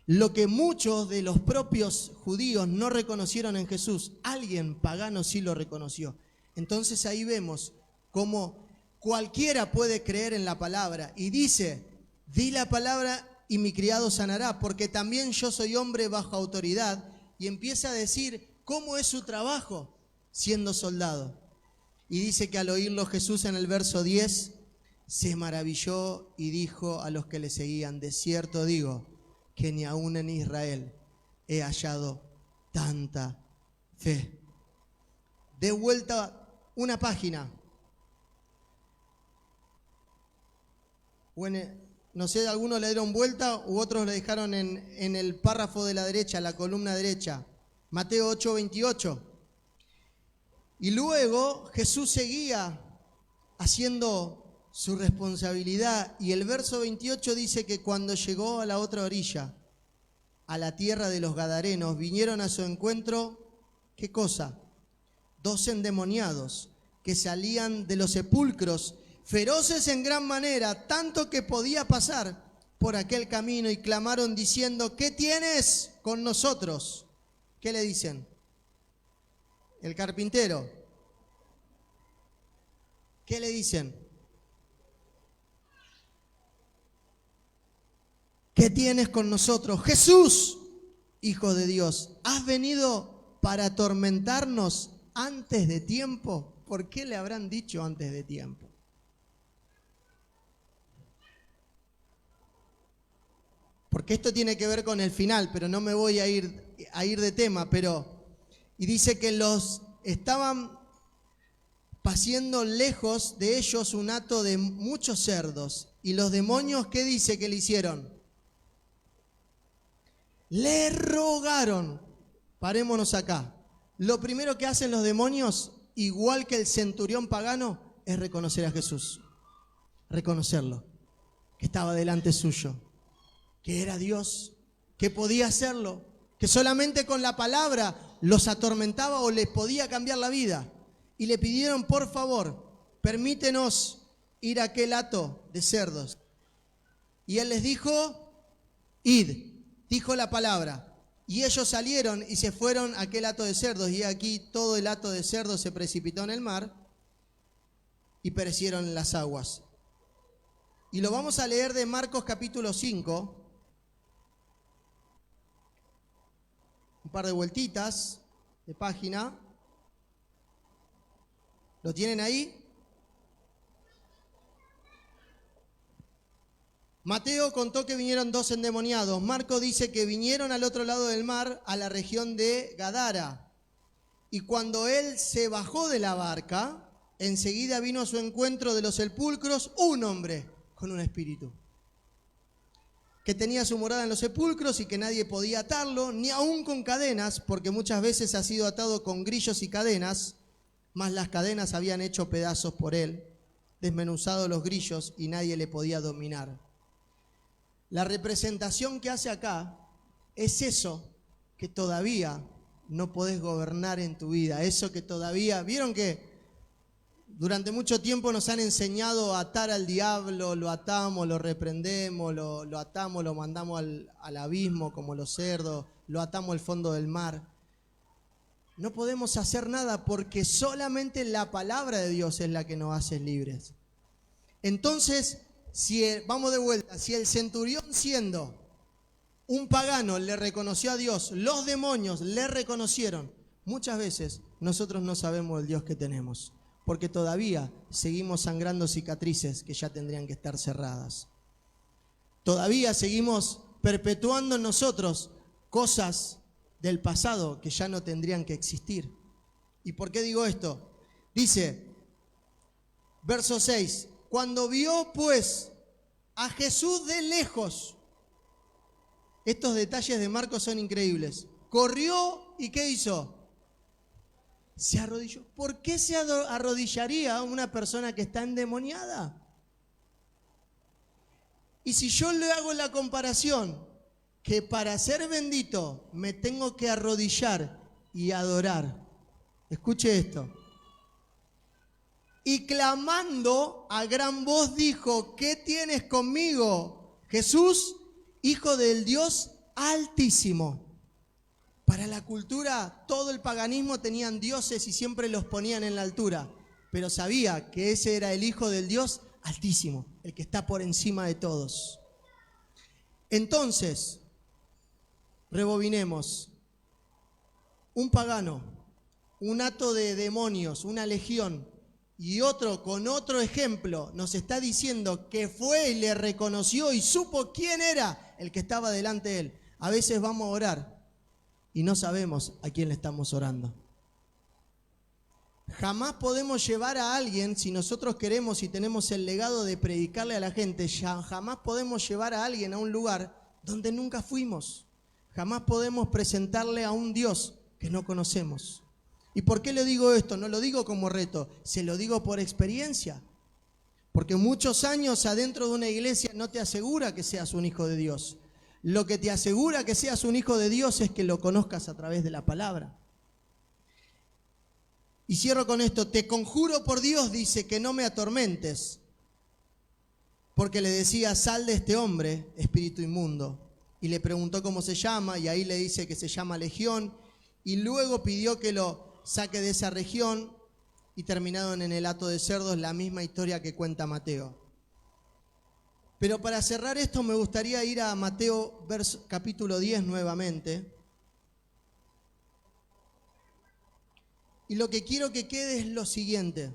Lo que muchos de los propios judíos no reconocieron en Jesús, alguien pagano sí lo reconoció. Entonces ahí vemos cómo cualquiera puede creer en la palabra y dice, di la palabra y mi criado sanará, porque también yo soy hombre bajo autoridad, y empieza a decir cómo es su trabajo siendo soldado. Y dice que al oírlo Jesús en el verso 10, se maravilló y dijo a los que le seguían, de cierto digo, que ni aún en Israel he hallado tanta fe. De vuelta una página. No sé, algunos le dieron vuelta u otros le dejaron en el párrafo de la derecha, la columna derecha. Mateo 8:28. Y luego Jesús seguía haciendo su responsabilidad. Y el verso 28 dice que cuando llegó a la otra orilla, a la tierra de los Gadarenos, vinieron a su encuentro, ¿qué cosa? 2 endemoniados que salían de los sepulcros, feroces en gran manera, tanto que podía pasar por aquel camino, y clamaron diciendo, ¿qué tienes con nosotros? ¿Qué le dicen? El carpintero. ¿Qué le dicen? ¿Qué tienes con nosotros? Jesús, Hijo de Dios, ¿has venido para atormentarnos antes de tiempo? ¿Por qué le habrán dicho antes de tiempo? Porque esto tiene que ver con el final, pero no me voy a ir de tema, y dice que los estaban paciendo lejos de ellos un hato de muchos cerdos. Y los demonios, ¿qué dice que le hicieron? Le rogaron. Parémonos acá. Lo primero que hacen los demonios, igual que el centurión pagano, es reconocer a Jesús. Reconocerlo, que estaba delante suyo, que era Dios, que podía hacerlo, que solamente con la palabra los atormentaba o les podía cambiar la vida. Y le pidieron, por favor, permítenos ir a aquel hato de cerdos. Y él les dijo, id, dijo la palabra. Y ellos salieron y se fueron a aquel hato de cerdos. Y aquí todo el hato de cerdos se precipitó en el mar y perecieron en las aguas. Y lo vamos a leer de Marcos capítulo 5. Un par de vueltitas de página. ¿Lo tienen ahí? Mateo contó que vinieron 2 endemoniados. Marcos dice que vinieron al otro lado del mar, a la región de Gadara. Y cuando él se bajó de la barca, enseguida vino a su encuentro de los sepulcros un hombre con un espíritu, que tenía su morada en los sepulcros y que nadie podía atarlo, ni aun con cadenas, porque muchas veces ha sido atado con grillos y cadenas, mas las cadenas habían hecho pedazos por él, desmenuzado los grillos y nadie le podía dominar. La representación que hace acá es eso que todavía no podés gobernar en tu vida, eso que todavía, vieron que durante mucho tiempo nos han enseñado a atar al diablo, lo atamos, lo reprendemos, lo atamos, lo mandamos al abismo como los cerdos, lo atamos al fondo del mar. No podemos hacer nada porque solamente la palabra de Dios es la que nos hace libres. Entonces, vamos de vuelta, si el centurión siendo un pagano le reconoció a Dios, los demonios le reconocieron, muchas veces nosotros no sabemos el Dios que tenemos, porque todavía seguimos sangrando cicatrices que ya tendrían que estar cerradas. Todavía seguimos perpetuando en nosotros cosas del pasado que ya no tendrían que existir. ¿Y por qué digo esto? Dice, verso 6, cuando vio pues a Jesús de lejos, estos detalles de Marcos son increíbles, corrió y ¿qué hizo? Se arrodilló. ¿Por qué se arrodillaría una persona que está endemoniada? Y si yo le hago la comparación, que para ser bendito me tengo que arrodillar y adorar. Escuche esto. Y clamando a gran voz dijo, ¿qué tienes conmigo, Jesús, Hijo del Dios Altísimo? Para la cultura, todo el paganismo tenían dioses y siempre los ponían en la altura, pero sabía que ese era el Hijo del Dios Altísimo, el que está por encima de todos. Entonces, rebobinemos. Un pagano, un hato de demonios, una legión, y otro con otro ejemplo nos está diciendo que fue y le reconoció y supo quién era el que estaba delante de él. A veces vamos a orar y no sabemos a quién le estamos orando. Jamás podemos llevar a alguien, si nosotros queremos y tenemos el legado de predicarle a la gente, jamás podemos llevar a alguien a un lugar donde nunca fuimos. Jamás podemos presentarle a un Dios que no conocemos. ¿Y por qué le digo esto? No lo digo como reto, se lo digo por experiencia. Porque muchos años adentro de una iglesia no te asegura que seas un hijo de Dios. Lo que te asegura que seas un hijo de Dios es que lo conozcas a través de la palabra. Y cierro con esto, te conjuro por Dios, dice, que no me atormentes. Porque le decía, sal de este hombre, espíritu inmundo. Y le preguntó cómo se llama, y ahí le dice que se llama Legión. Y luego pidió que lo saque de esa región, y terminaron en el hato de cerdos, la misma historia que cuenta Mateo. Pero para cerrar esto me gustaría ir a Mateo capítulo 10 nuevamente. Y lo que quiero que quede es lo siguiente.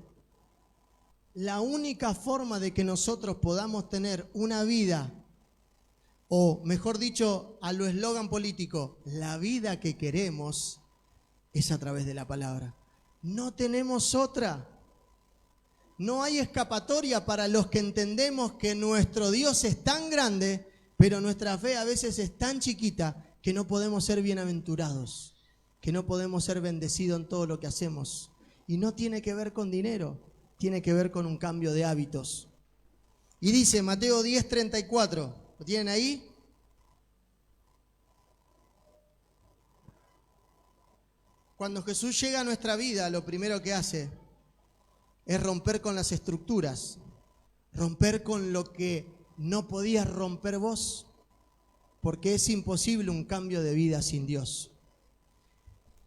La única forma de que nosotros podamos tener una vida, o mejor dicho, a lo eslogan político, la vida que queremos, es a través de la palabra. No tenemos otra. No hay escapatoria para los que entendemos que nuestro Dios es tan grande, pero nuestra fe a veces es tan chiquita que no podemos ser bienaventurados, que no podemos ser bendecidos en todo lo que hacemos. Y no tiene que ver con dinero, tiene que ver con un cambio de hábitos. Y dice Mateo 10:34, ¿lo tienen ahí? Cuando Jesús llega a nuestra vida, lo primero que hace es romper con las estructuras, romper con lo que no podías romper vos, porque es imposible un cambio de vida sin Dios.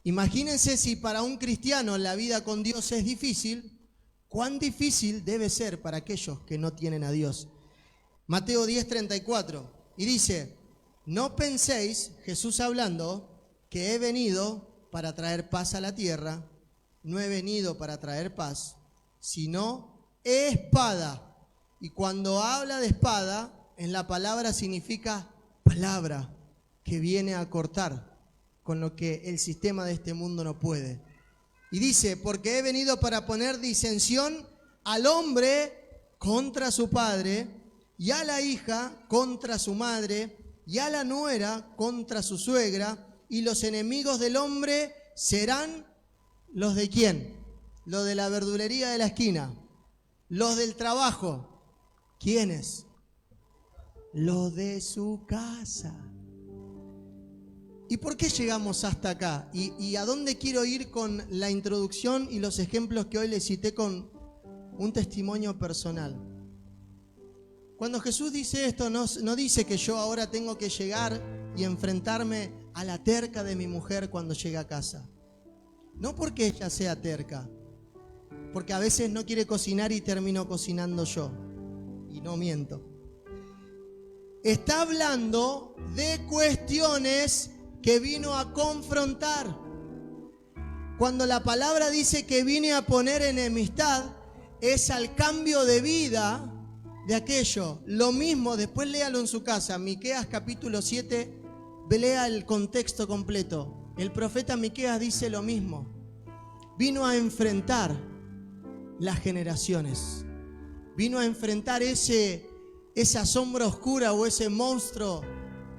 Imagínense si para un cristiano la vida con Dios es difícil, cuán difícil debe ser para aquellos que no tienen a Dios. Mateo 10:34, y dice, no penséis, Jesús hablando, que he venido para traer paz a la tierra, no he venido para traer paz, sino espada. Y cuando habla de espada, en la palabra significa palabra, que viene a cortar con lo que el sistema de este mundo no puede. Y dice, porque he venido para poner disensión al hombre contra su padre, y a la hija contra su madre, y a la nuera contra su suegra, y los enemigos del hombre serán los de ¿quién? Los de la verdulería de la esquina, los del trabajo. ¿Quiénes? Los de su casa. ¿Y por qué llegamos hasta acá? ¿Y a dónde quiero ir con la introducción y los ejemplos que hoy les cité con un testimonio personal? Cuando Jesús dice esto, no dice que yo ahora tengo que llegar y enfrentarme a la terca de mi mujer cuando llegue a casa. No porque ella sea terca, porque a veces no quiere cocinar y termino cocinando yo. Y no miento. Está hablando de cuestiones que vino a confrontar. Cuando la palabra dice que viene a poner enemistad, es al cambio de vida de aquello. Lo mismo, después léalo en su casa, Miqueas capítulo 7, lea el contexto completo. El profeta Miqueas dice lo mismo. Vino a enfrentar las generaciones. vino a enfrentar esa sombra oscura o ese monstruo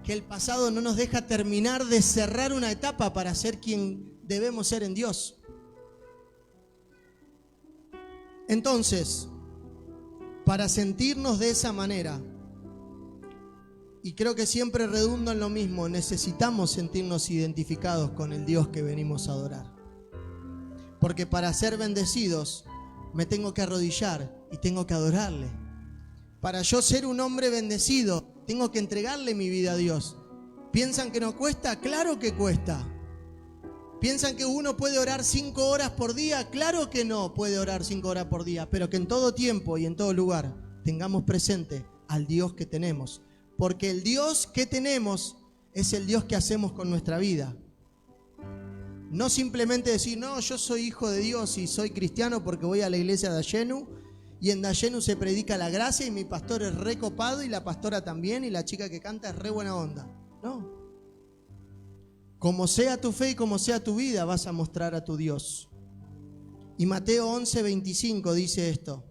que el pasado no nos deja terminar de cerrar una etapa para ser quien debemos ser en Dios. Entonces, para sentirnos de esa manera, y creo que siempre redundo en lo mismo, necesitamos sentirnos identificados con el Dios que venimos a adorar. Porque para ser bendecidos me tengo que arrodillar y tengo que adorarle. Para yo ser un hombre bendecido, tengo que entregarle mi vida a Dios. ¿Piensan que no cuesta? Claro que cuesta. ¿Piensan que uno puede orar 5 horas por día? Claro que no puede orar 5 horas por día, pero que en todo tiempo y en todo lugar tengamos presente al Dios que tenemos. Porque el Dios que tenemos es el Dios que hacemos con nuestra vida. No simplemente decir, no, yo soy hijo de Dios y soy cristiano porque voy a la iglesia de Dayenu y en Dayenu se predica la gracia y mi pastor es re copado y la pastora también y la chica que canta es re buena onda. No. Como sea tu fe y como sea tu vida, vas a mostrar a tu Dios. Y Mateo 11:25 dice esto.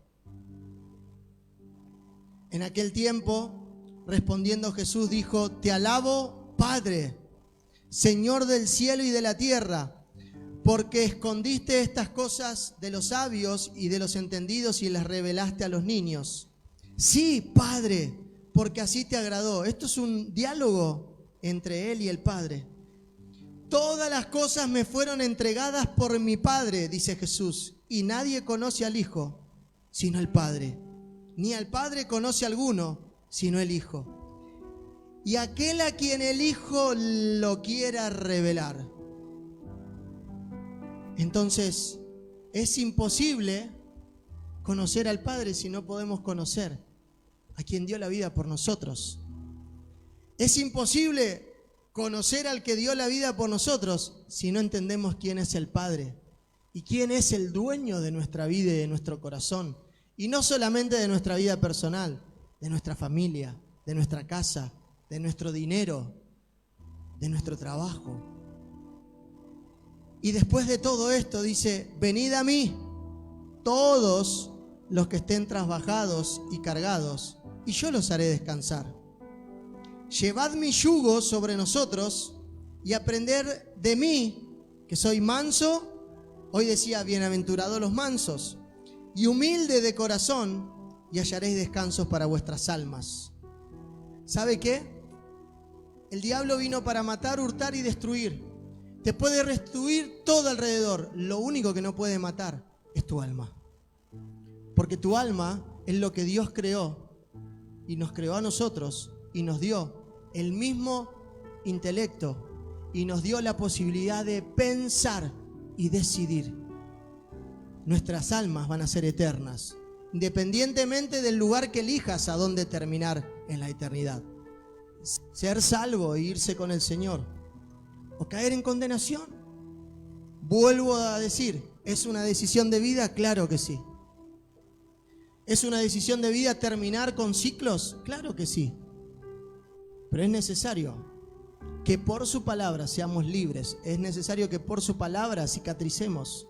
En aquel tiempo, respondiendo Jesús, dijo, te alabo, Padre, Señor del cielo y de la tierra, porque escondiste estas cosas de los sabios y de los entendidos y las revelaste a los niños. Sí, Padre, porque así te agradó. Esto es un diálogo entre Él y el Padre. Todas las cosas me fueron entregadas por mi Padre, dice Jesús, y nadie conoce al Hijo, sino el Padre. Ni al Padre conoce alguno, sino el Hijo. Y aquel a quien el Hijo lo quiera revelar. Entonces, es imposible conocer al Padre si no podemos conocer a quien dio la vida por nosotros. Es imposible conocer al que dio la vida por nosotros si no entendemos quién es el Padre y quién es el dueño de nuestra vida y de nuestro corazón. Y no solamente de nuestra vida personal, de nuestra familia, de nuestra casa, de nuestro dinero, de nuestro trabajo. Y después de todo esto dice, venid a mí, todos los que estén trabajados y cargados, y yo los haré descansar. Llevad mi yugo sobre nosotros y aprender de mí, que soy manso, hoy decía, bienaventurados los mansos, y humilde de corazón, y hallaréis descansos para vuestras almas. ¿Sabe qué? El diablo vino para matar, hurtar y destruir. Te puede destruir todo alrededor. Lo único que no puede matar es tu alma. Porque tu alma es lo que Dios creó y nos creó a nosotros y nos dio el mismo intelecto y nos dio la posibilidad de pensar y decidir. Nuestras almas van a ser eternas, independientemente del lugar que elijas a dónde terminar en la eternidad. Ser salvo e irse con el Señor o caer en condenación. Vuelvo a decir, ¿es una decisión de vida? Claro que sí. ¿Es una decisión de vida terminar con ciclos? Claro que sí. Pero es necesario que por su palabra seamos libres. Es necesario que por su palabra cicatricemos.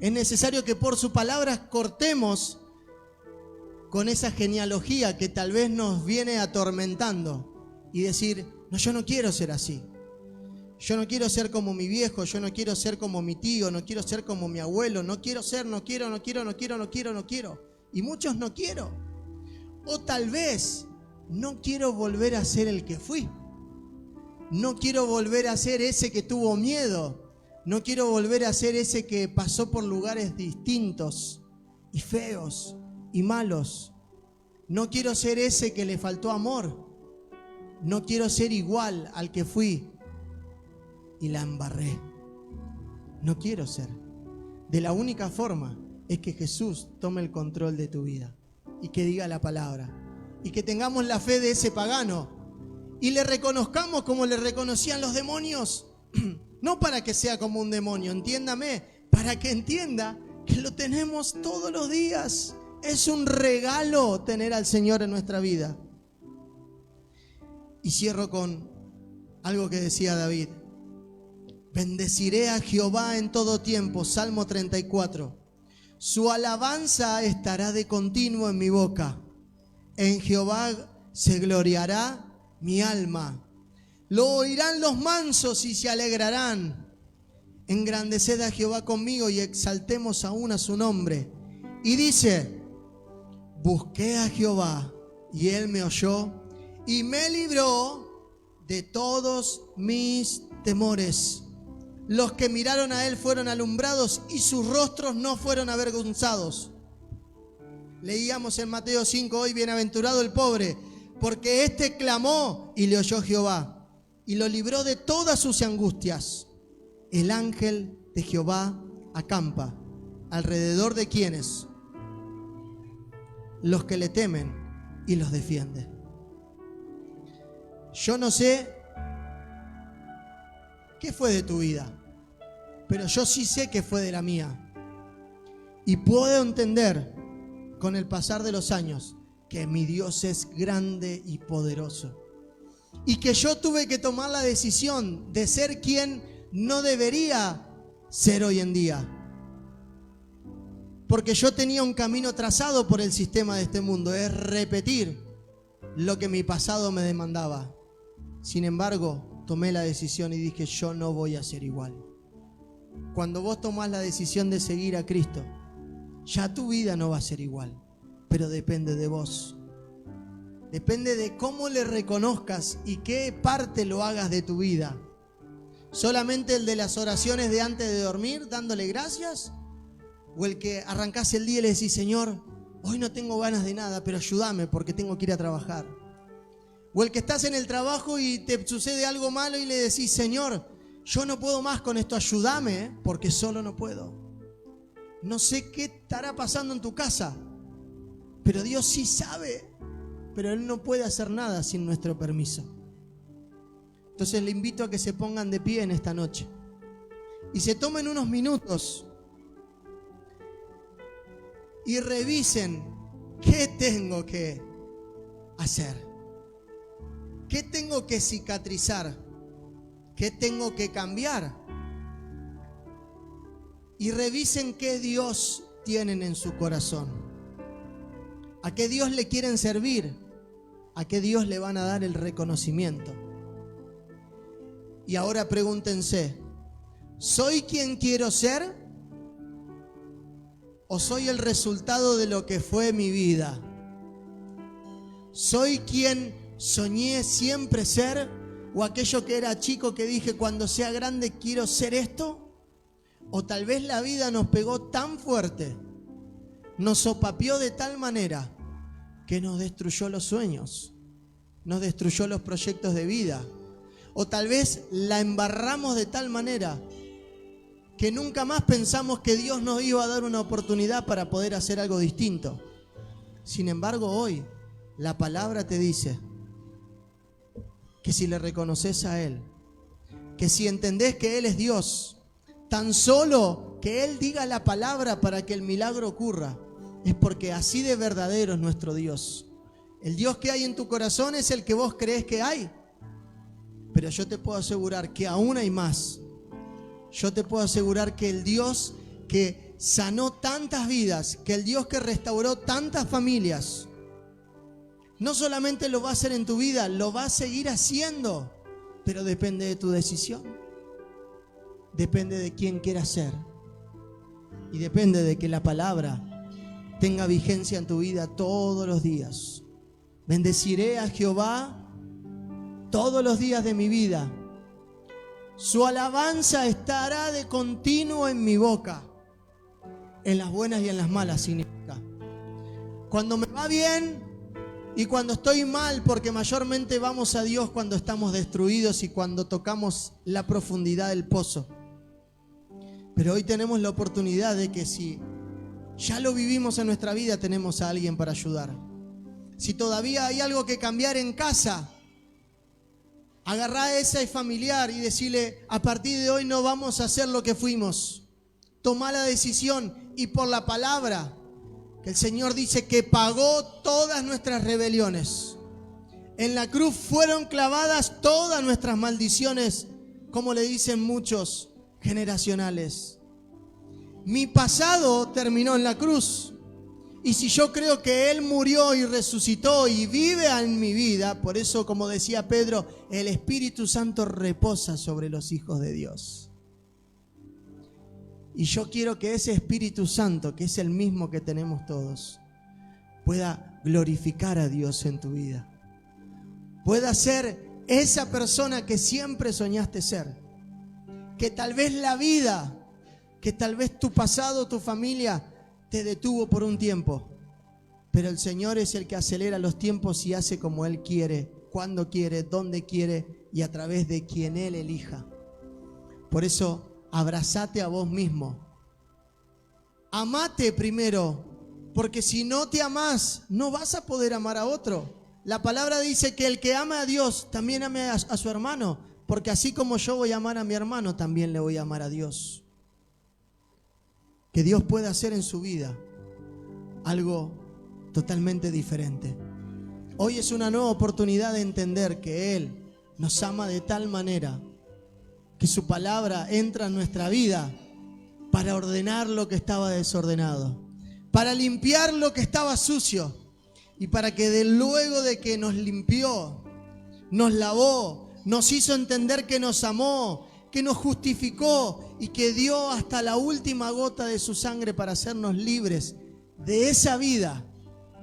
Es necesario que por su palabra cortemos con esa genealogía que tal vez nos viene atormentando y decir, no, yo no quiero ser así. Yo no quiero ser como mi viejo, yo no quiero ser como mi tío, no quiero ser como mi abuelo, no quiero ser, no quiero. Y muchos no quiero. O tal vez no quiero volver a ser el que fui. No quiero volver a ser ese que tuvo miedo. No quiero volver a ser ese que pasó por lugares distintos y feos y malos. No quiero ser ese que le faltó amor. No quiero ser igual al que fui y la embarré. No quiero ser. De la única forma es que Jesús tome el control de tu vida y que diga la palabra y que tengamos la fe de ese pagano y le reconozcamos como le reconocían los demonios. No para que sea como un demonio, entiéndame, para que entienda que lo tenemos todos los días. Es un regalo tener al Señor en nuestra vida. Y cierro con algo que decía David. Bendeciré a Jehová en todo tiempo, Salmo 34. Su alabanza estará de continuo en mi boca. En Jehová se gloriará mi alma. Lo oirán los mansos y se alegrarán. Engrandeced a Jehová conmigo y exaltemos aún a su nombre. Y dice: busqué a Jehová y él me oyó y me libró de todos mis temores. Los que miraron a él fueron alumbrados y sus rostros no fueron avergonzados. Leíamos en Mateo 5 hoy: bienaventurado el pobre, porque éste clamó y le oyó Jehová y lo libró de todas sus angustias. El ángel de Jehová acampa alrededor de quienes, los que le temen, y los defiende. Yo no sé qué fue de tu vida, pero yo sí sé qué fue de la mía. Y puedo entender con el pasar de los años que mi Dios es grande y poderoso. Y que yo tuve que tomar la decisión de ser quien no debería ser hoy en día. Porque yo tenía un camino trazado por el sistema de este mundo, es repetir lo que mi pasado me demandaba. Sin embargo, tomé la decisión y dije: yo no voy a ser igual. Cuando vos tomás la decisión de seguir a Cristo, ya tu vida no va a ser igual, pero depende de vos. Depende de cómo le reconozcas y qué parte lo hagas de tu vida. ¿Solamente el de las oraciones de antes de dormir, dándole gracias? ¿O el que arrancás el día y le decís: Señor, hoy no tengo ganas de nada, pero ayúdame porque tengo que ir a trabajar? ¿O el que estás en el trabajo y te sucede algo malo y le decís: Señor, yo no puedo más con esto, ayúdame, porque solo no puedo? No sé qué estará pasando en tu casa, pero Dios sí sabe, pero Él no puede hacer nada sin nuestro permiso. Entonces le invito a que se pongan de pie en esta noche y se tomen unos minutos y revisen qué tengo que hacer, qué tengo que cicatrizar, qué tengo que cambiar, y revisen qué Dios tienen en su corazón, a qué Dios le quieren servir, a qué Dios le van a dar el reconocimiento. Y ahora pregúntense: ¿soy quien quiero ser? ¿O soy el resultado de lo que fue mi vida? ¿Soy quien soñé siempre ser? ¿O aquello que era chico que dije: cuando sea grande quiero ser esto? ¿O tal vez la vida nos pegó tan fuerte, nos sopapeó de tal manera que nos destruyó los sueños, nos destruyó los proyectos de vida? O tal vez la embarramos de tal manera que nunca más pensamos que Dios nos iba a dar una oportunidad para poder hacer algo distinto. Sin embargo, hoy la palabra te dice que si le reconoces a Él, que si entendés que Él es Dios, tan solo que Él diga la palabra para que el milagro ocurra, es porque así de verdadero es nuestro Dios. El Dios que hay en tu corazón es el que vos creés que hay. Pero yo te puedo asegurar que aún hay más. Yo te puedo asegurar que el Dios que sanó tantas vidas, que el Dios que restauró tantas familias, no solamente lo va a hacer en tu vida, lo va a seguir haciendo, pero depende de tu decisión. Depende de quién quieras ser. Y depende de que la palabra tenga vigencia en tu vida todos los días. Bendeciré a Jehová todos los días de mi vida. Su alabanza estará de continuo en mi boca. En las buenas y en las malas significa. Cuando me va bien y cuando estoy mal, porque mayormente vamos a Dios cuando estamos destruidos y cuando tocamos la profundidad del pozo. Pero hoy tenemos la oportunidad de que si ya lo vivimos en nuestra vida, tenemos a alguien para ayudar. Si todavía hay algo que cambiar en casa, agarrá a ese familiar y decirle: a partir de hoy no vamos a hacer lo que fuimos. Tomá la decisión, y por la palabra que el Señor dice que pagó todas nuestras rebeliones. En la cruz fueron clavadas todas nuestras maldiciones, como le dicen muchos, generacionales. Mi pasado terminó en la cruz. Y si yo creo que Él murió y resucitó y vive en mi vida, por eso, como decía Pedro, el Espíritu Santo reposa sobre los hijos de Dios. Y yo quiero que ese Espíritu Santo, que es el mismo que tenemos todos, pueda glorificar a Dios en tu vida. Pueda ser esa persona que siempre soñaste ser. Que tal vez la vida, que tal vez tu pasado, tu familia te detuvo por un tiempo. Pero el Señor es el que acelera los tiempos y hace como Él quiere, cuando quiere, donde quiere y a través de quien Él elija. Por eso, abrazate a vos mismo. Amate primero, porque si no te amás, no vas a poder amar a otro. La palabra dice que el que ama a Dios también ame a su hermano, porque así como yo voy a amar a mi hermano, también le voy a amar a Dios. Que Dios pueda hacer en su vida algo totalmente diferente. Hoy es una nueva oportunidad de entender que Él nos ama de tal manera que su palabra entra en nuestra vida para ordenar lo que estaba desordenado, para limpiar lo que estaba sucio y para que luego de que nos limpió, nos lavó, nos hizo entender que nos amó, que nos justificó y que dio hasta la última gota de su sangre para hacernos libres de esa vida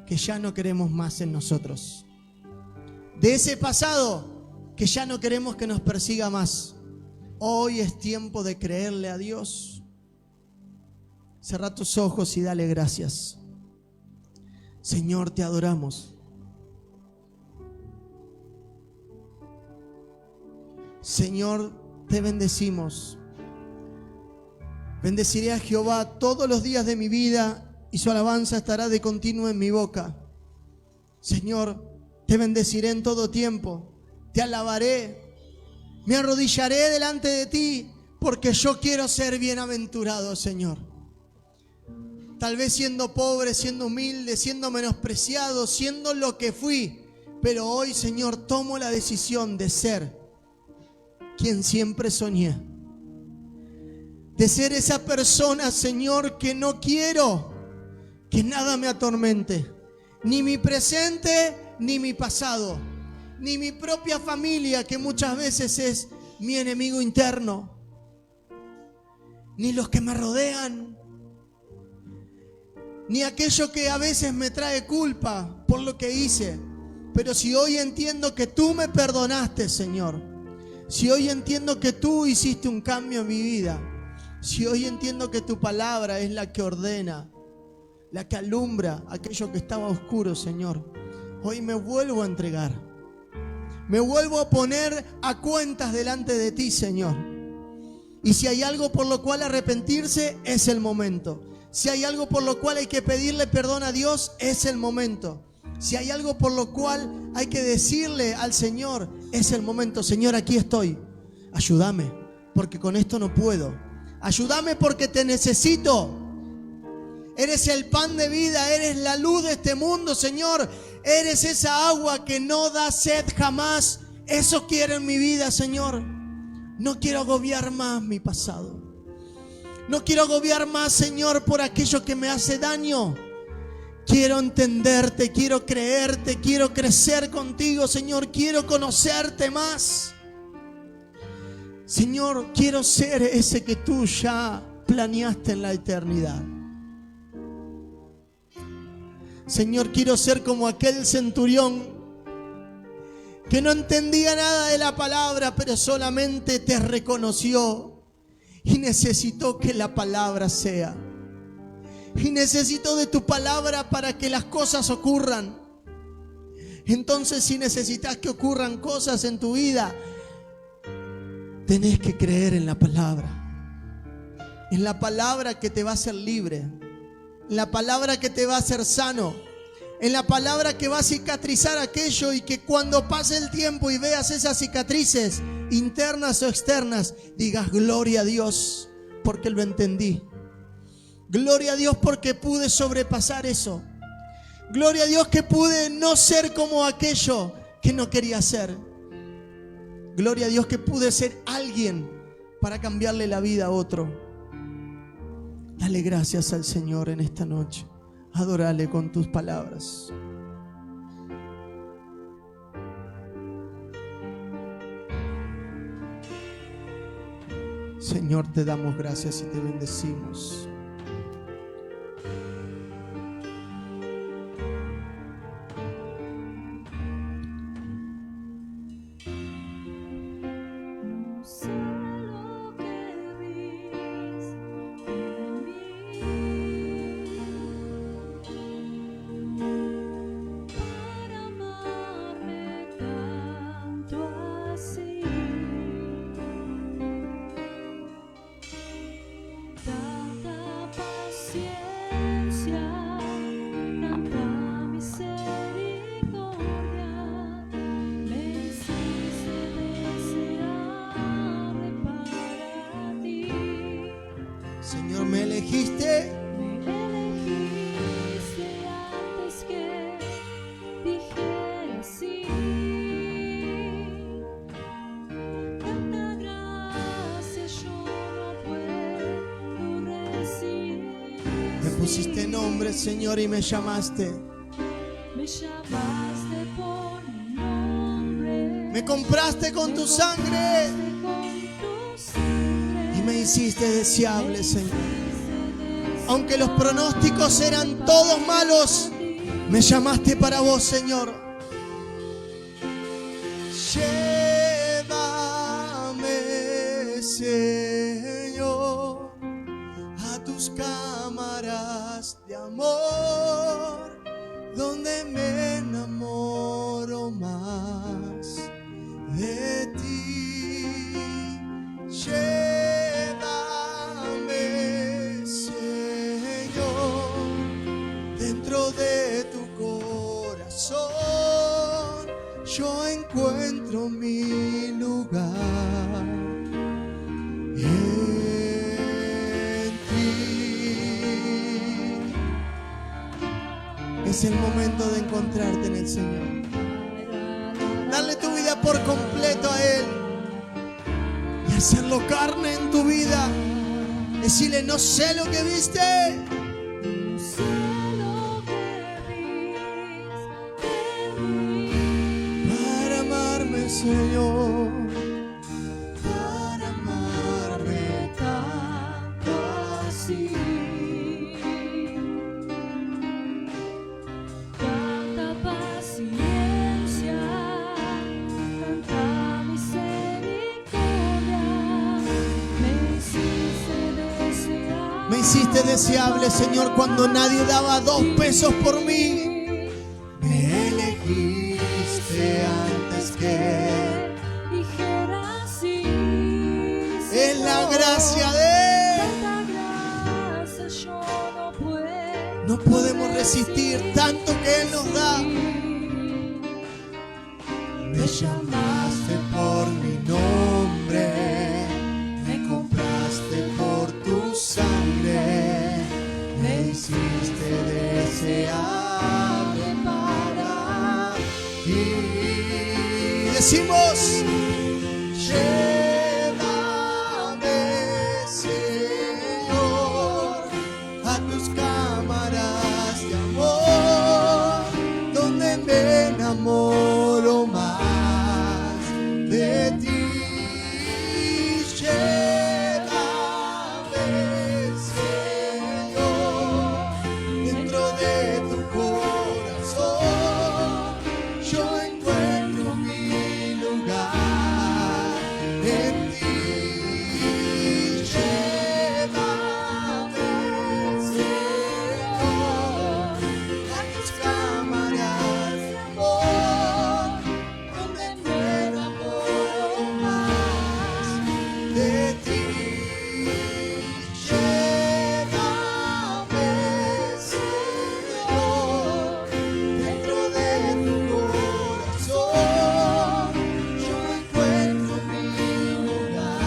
que ya no queremos más en nosotros, de ese pasado que ya no queremos que nos persiga más. Hoy es tiempo de creerle a Dios. Cerra tus ojos y dale gracias. Señor, te adoramos. Señor, te bendecimos. Bendeciré a Jehová todos los días de mi vida y su alabanza estará de continuo en mi boca. Señor, te bendeciré en todo tiempo. Te alabaré. Me arrodillaré delante de ti porque yo quiero ser bienaventurado, Señor. Tal vez siendo pobre, siendo humilde, siendo menospreciado, siendo lo que fui. Pero hoy, Señor, tomo la decisión de ser quien siempre soñé. De ser esa persona, Señor, que no quiero que nada me atormente. Ni mi presente, ni mi pasado. Ni mi propia familia, que muchas veces es mi enemigo interno. Ni los que me rodean. Ni aquello que a veces me trae culpa por lo que hice. Pero si hoy entiendo que tú me perdonaste, Señor. Si hoy entiendo que tú hiciste un cambio en mi vida. Si hoy entiendo que tu palabra es la que ordena, la que alumbra aquello que estaba oscuro, Señor. Hoy me vuelvo a entregar. Me vuelvo a poner a cuentas delante de ti, Señor. Y si hay algo por lo cual arrepentirse, es el momento. Si hay algo por lo cual hay que pedirle perdón a Dios, es el momento. Si hay algo por lo cual hay que decirle al Señor, es el momento. Señor, aquí estoy. Ayúdame, porque con esto no puedo. Ayúdame porque te necesito. Eres el pan de vida, eres la luz de este mundo, Señor. Eres esa agua que no da sed jamás. Eso quiero en mi vida, Señor. No quiero agobiar más mi pasado. No quiero agobiar más, Señor, por aquello que me hace daño. Quiero entenderte, quiero creerte, quiero crecer contigo, Señor. Quiero conocerte más. Señor, quiero ser ese que tú ya planeaste en la eternidad. Señor, quiero ser como aquel centurión que no entendía nada de la palabra, pero solamente te reconoció y necesitó que la palabra sea. Y necesito de tu palabra para que las cosas ocurran. Entonces, si necesitas que ocurran cosas en tu vida, tenés que creer en la palabra. En la palabra que te va a hacer libre. En la palabra que te va a hacer sano. En la palabra que va a cicatrizar aquello y que cuando pase el tiempo y veas esas cicatrices internas o externas, digas gloria a Dios porque lo entendí. Gloria a Dios porque pude sobrepasar eso. Gloria a Dios que pude no ser como aquello que no quería ser. Gloria a Dios que pude ser alguien para cambiarle la vida a otro. Dale gracias al Señor en esta noche. Adórale con tus palabras. Señor, te damos gracias y te bendecimos. Señor, me elegiste. Me elegiste antes que dijera sí. Tanta gracia yo no puedo resistir. Me pusiste nombre, Señor, y me llamaste. Me llamaste por mi nombre. Me compraste con tu sangre. Y me hiciste deseable, Señor. Aunque los pronósticos eran todos malos, me llamaste para vos, Señor. Llévame, Señor, a tus cámaras de amor, donde me enamoro más de ti. Llévame, Señor, dentro de tu corazón. Yo encuentro mi lugar en ti. Es el momento de encontrarte en el Señor. Darle tu vida por completo a Él. Hacerlo carne en tu vida. Decirle, no sé lo que viste. No sé lo que viste en mí. Para amarme, Señor. Para amarme tanto así. Tanta paciencia, tanta misericordia. Me hiciste deseable, Señor, cuando nadie daba 2 pesos por mí. Me elegiste antes que dijera sí. Es la gracia de Tanta gracia yo no puedo. No podemos resistir tanto que Él nos da. Me llamaste por mi nombre. Me compraste por tu sangre. Me hiciste deseable para ti. Decimos, llévame, Señor, a tus cámaras de amor, donde me enamoro más de ti. Llévame, Señor, dentro de tu corazón. Yo encuentro mi lugar en ti. Llévame, Señor, a tus cámaras de amor, donde me enamoro más de ti. Llévame, Señor, dentro de tu corazón. Yo encuentro mi lugar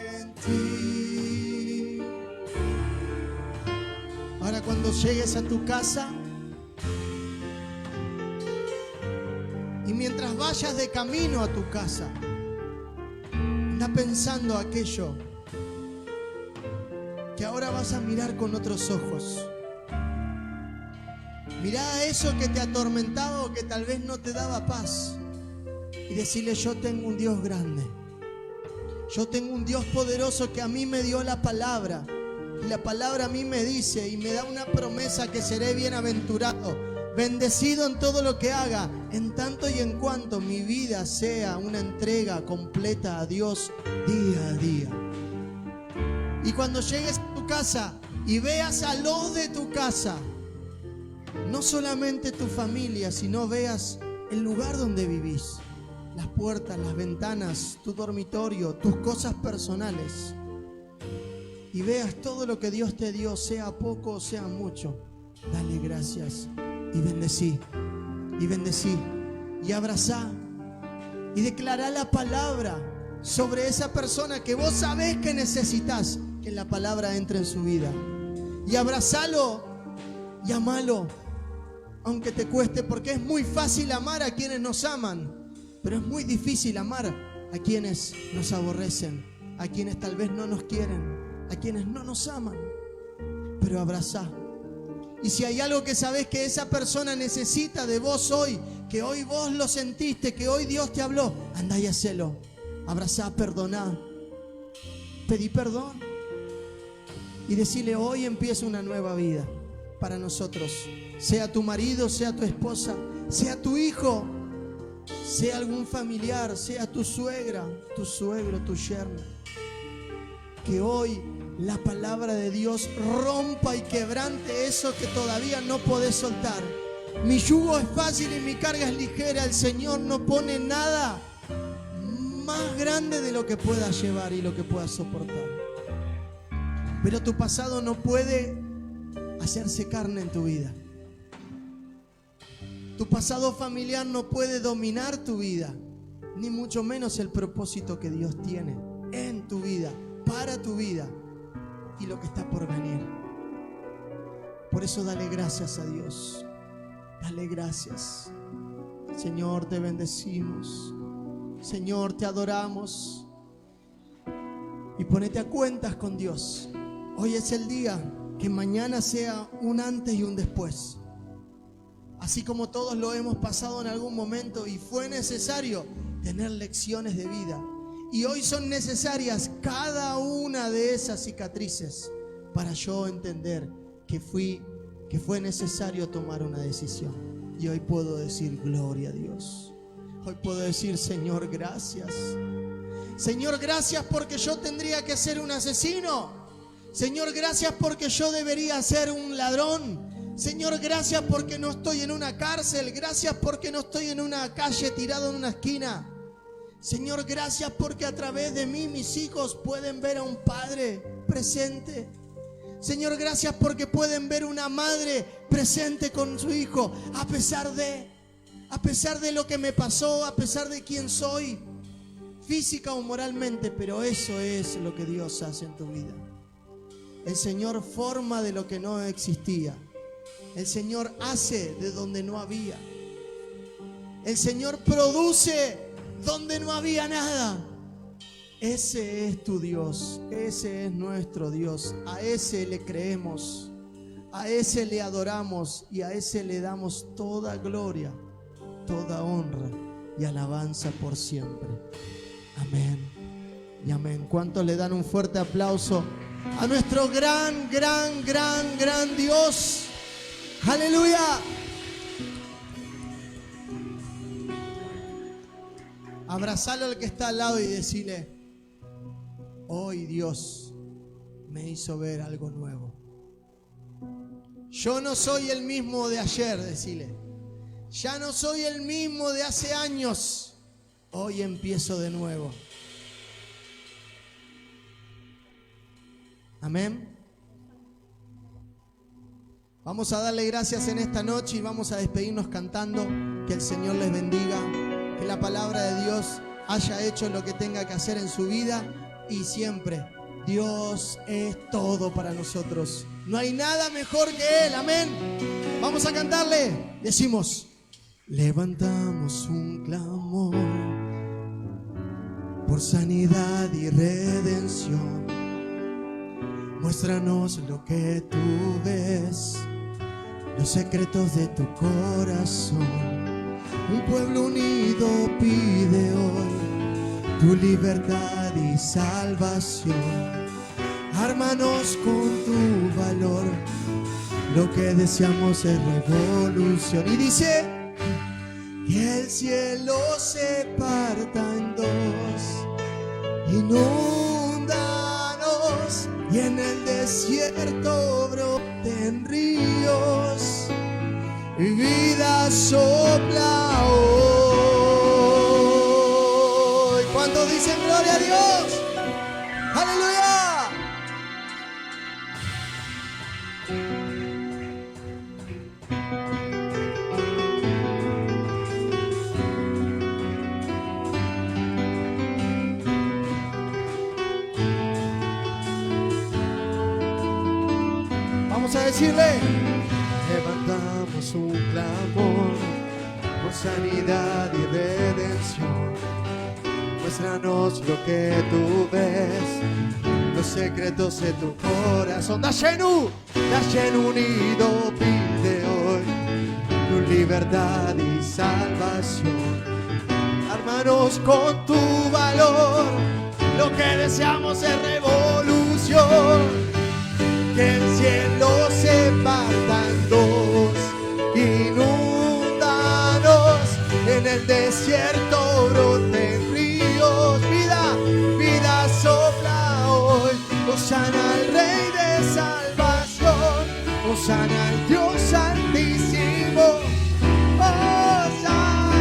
en ti. Ahora, cuando llegues a tu casa y mientras vayas de camino a tu casa, anda pensando aquello que ahora vas a mirar con otros ojos. Mirá eso que te atormentaba o que tal vez no te daba paz. Y decirle: yo tengo un Dios grande. Yo tengo un Dios poderoso que a mí me dio la palabra. Y la palabra a mí me dice y me da una promesa que seré bienaventurado, bendecido en todo lo que haga, en tanto y en cuanto mi vida sea una entrega completa a Dios día a día. Y cuando llegues a tu casa y veas a los de tu casa, no solamente tu familia, sino veas el lugar donde vivís, las puertas, las ventanas, tu dormitorio, tus cosas personales, y veas todo lo que Dios te dio, sea poco o sea mucho, dale gracias y bendecí, y abrazá, y declará la palabra sobre esa persona que vos sabés que necesitas que la palabra entre en su vida. Y abrazalo y amalo, aunque te cueste, porque es muy fácil amar a quienes nos aman, pero es muy difícil amar a quienes nos aborrecen, a quienes tal vez no nos quieren, a quienes no nos aman. Pero abrazá. Y si hay algo que sabés que esa persona necesita de vos hoy, que hoy vos lo sentiste, que hoy Dios te habló, andá y hacelo. Abrazá, perdoná, pedí perdón y decirle: hoy empieza una nueva vida para nosotros. Sea tu marido, sea tu esposa, sea tu hijo, sea algún familiar, sea tu suegra, tu suegro, tu yerno. Que hoy la palabra de Dios rompa y quebrante eso que todavía no podés soltar. Mi yugo es fácil y mi carga es ligera. El Señor no pone nada más grande de lo que puedas llevar y lo que puedas soportar. Pero tu pasado no puede hacerse carne en tu vida. Tu pasado familiar no puede dominar tu vida, ni mucho menos el propósito que Dios tiene en tu vida, para tu vida y lo que está por venir. Por eso dale gracias a Dios. Dale gracias. Señor, te bendecimos. Señor, te adoramos. Y ponete a cuentas con Dios. Hoy es el día, que mañana sea un antes y un después. Así como todos lo hemos pasado en algún momento y fue necesario tener lecciones de vida. Y hoy son necesarias cada una de esas cicatrices para yo entender que fue necesario tomar una decisión. Y hoy puedo decir: gloria a Dios. Hoy puedo decir: Señor, gracias. Señor, gracias porque yo tendría que ser un asesino. Señor, gracias porque yo debería ser un ladrón. Señor, gracias porque no estoy en una cárcel. Gracias porque no estoy en una calle tirado en una esquina. Señor, gracias porque a través de mí mis hijos pueden ver a un padre presente. Señor, gracias porque pueden ver una madre presente con su hijo, a pesar de lo que me pasó, a pesar de quién soy, física o moralmente. Pero eso es lo que Dios hace en tu vida. El Señor forma de lo que no existía. El Señor hace de donde no había. El Señor produce donde no había nada. Ese es tu Dios, ese es nuestro Dios. A ese le creemos, a ese le adoramos y a ese le damos toda gloria, toda honra y alabanza por siempre. Amén y amén. ¿Cuántos le dan un fuerte aplauso a nuestro gran Dios? ¡Aleluya! Abrazalo al que está al lado y decirle: hoy Dios me hizo ver algo nuevo. Yo no soy el mismo de ayer, decile. Ya no soy el mismo de hace años. Hoy empiezo de nuevo. Amén. Vamos a darle gracias en esta noche y vamos a despedirnos cantando. Que el Señor les bendiga. Que la palabra de Dios haya hecho lo que tenga que hacer en su vida. Y siempre, Dios es todo para nosotros. No hay nada mejor que Él. Amén. Vamos a cantarle. Decimos: levantamos un clamor por sanidad y redención. Muéstranos lo que tú ves, los secretos de tu corazón. Un pueblo unido pide hoy tu libertad y salvación. Ármanos con tu valor, lo que deseamos es revolución. Y dice que el cielo se parta en dos, inúndanos y en el desierto broten ríos y vida sopla hoy. ¿Cuántos dicen gloria a Dios? ¡Aleluya! Vamos a decirle: levantamos un clamor por sanidad y redención. Muéstranos lo que tú ves, los secretos de tu corazón. Dashenu unido pide hoy tu libertad y salvación. Ármanos con tu valor, lo que deseamos es revolución. Que el cielo se parta en dos, inúndanos, en el desierto broten ríos, vida sopla hoy. Hosana al Rey de salvación, hosana al Dios altísimo, hosana,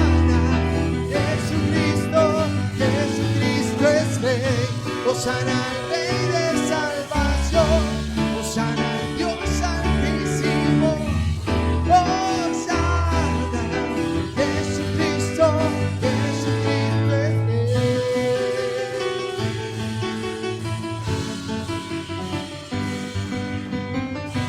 Jesucristo es Rey, hosana al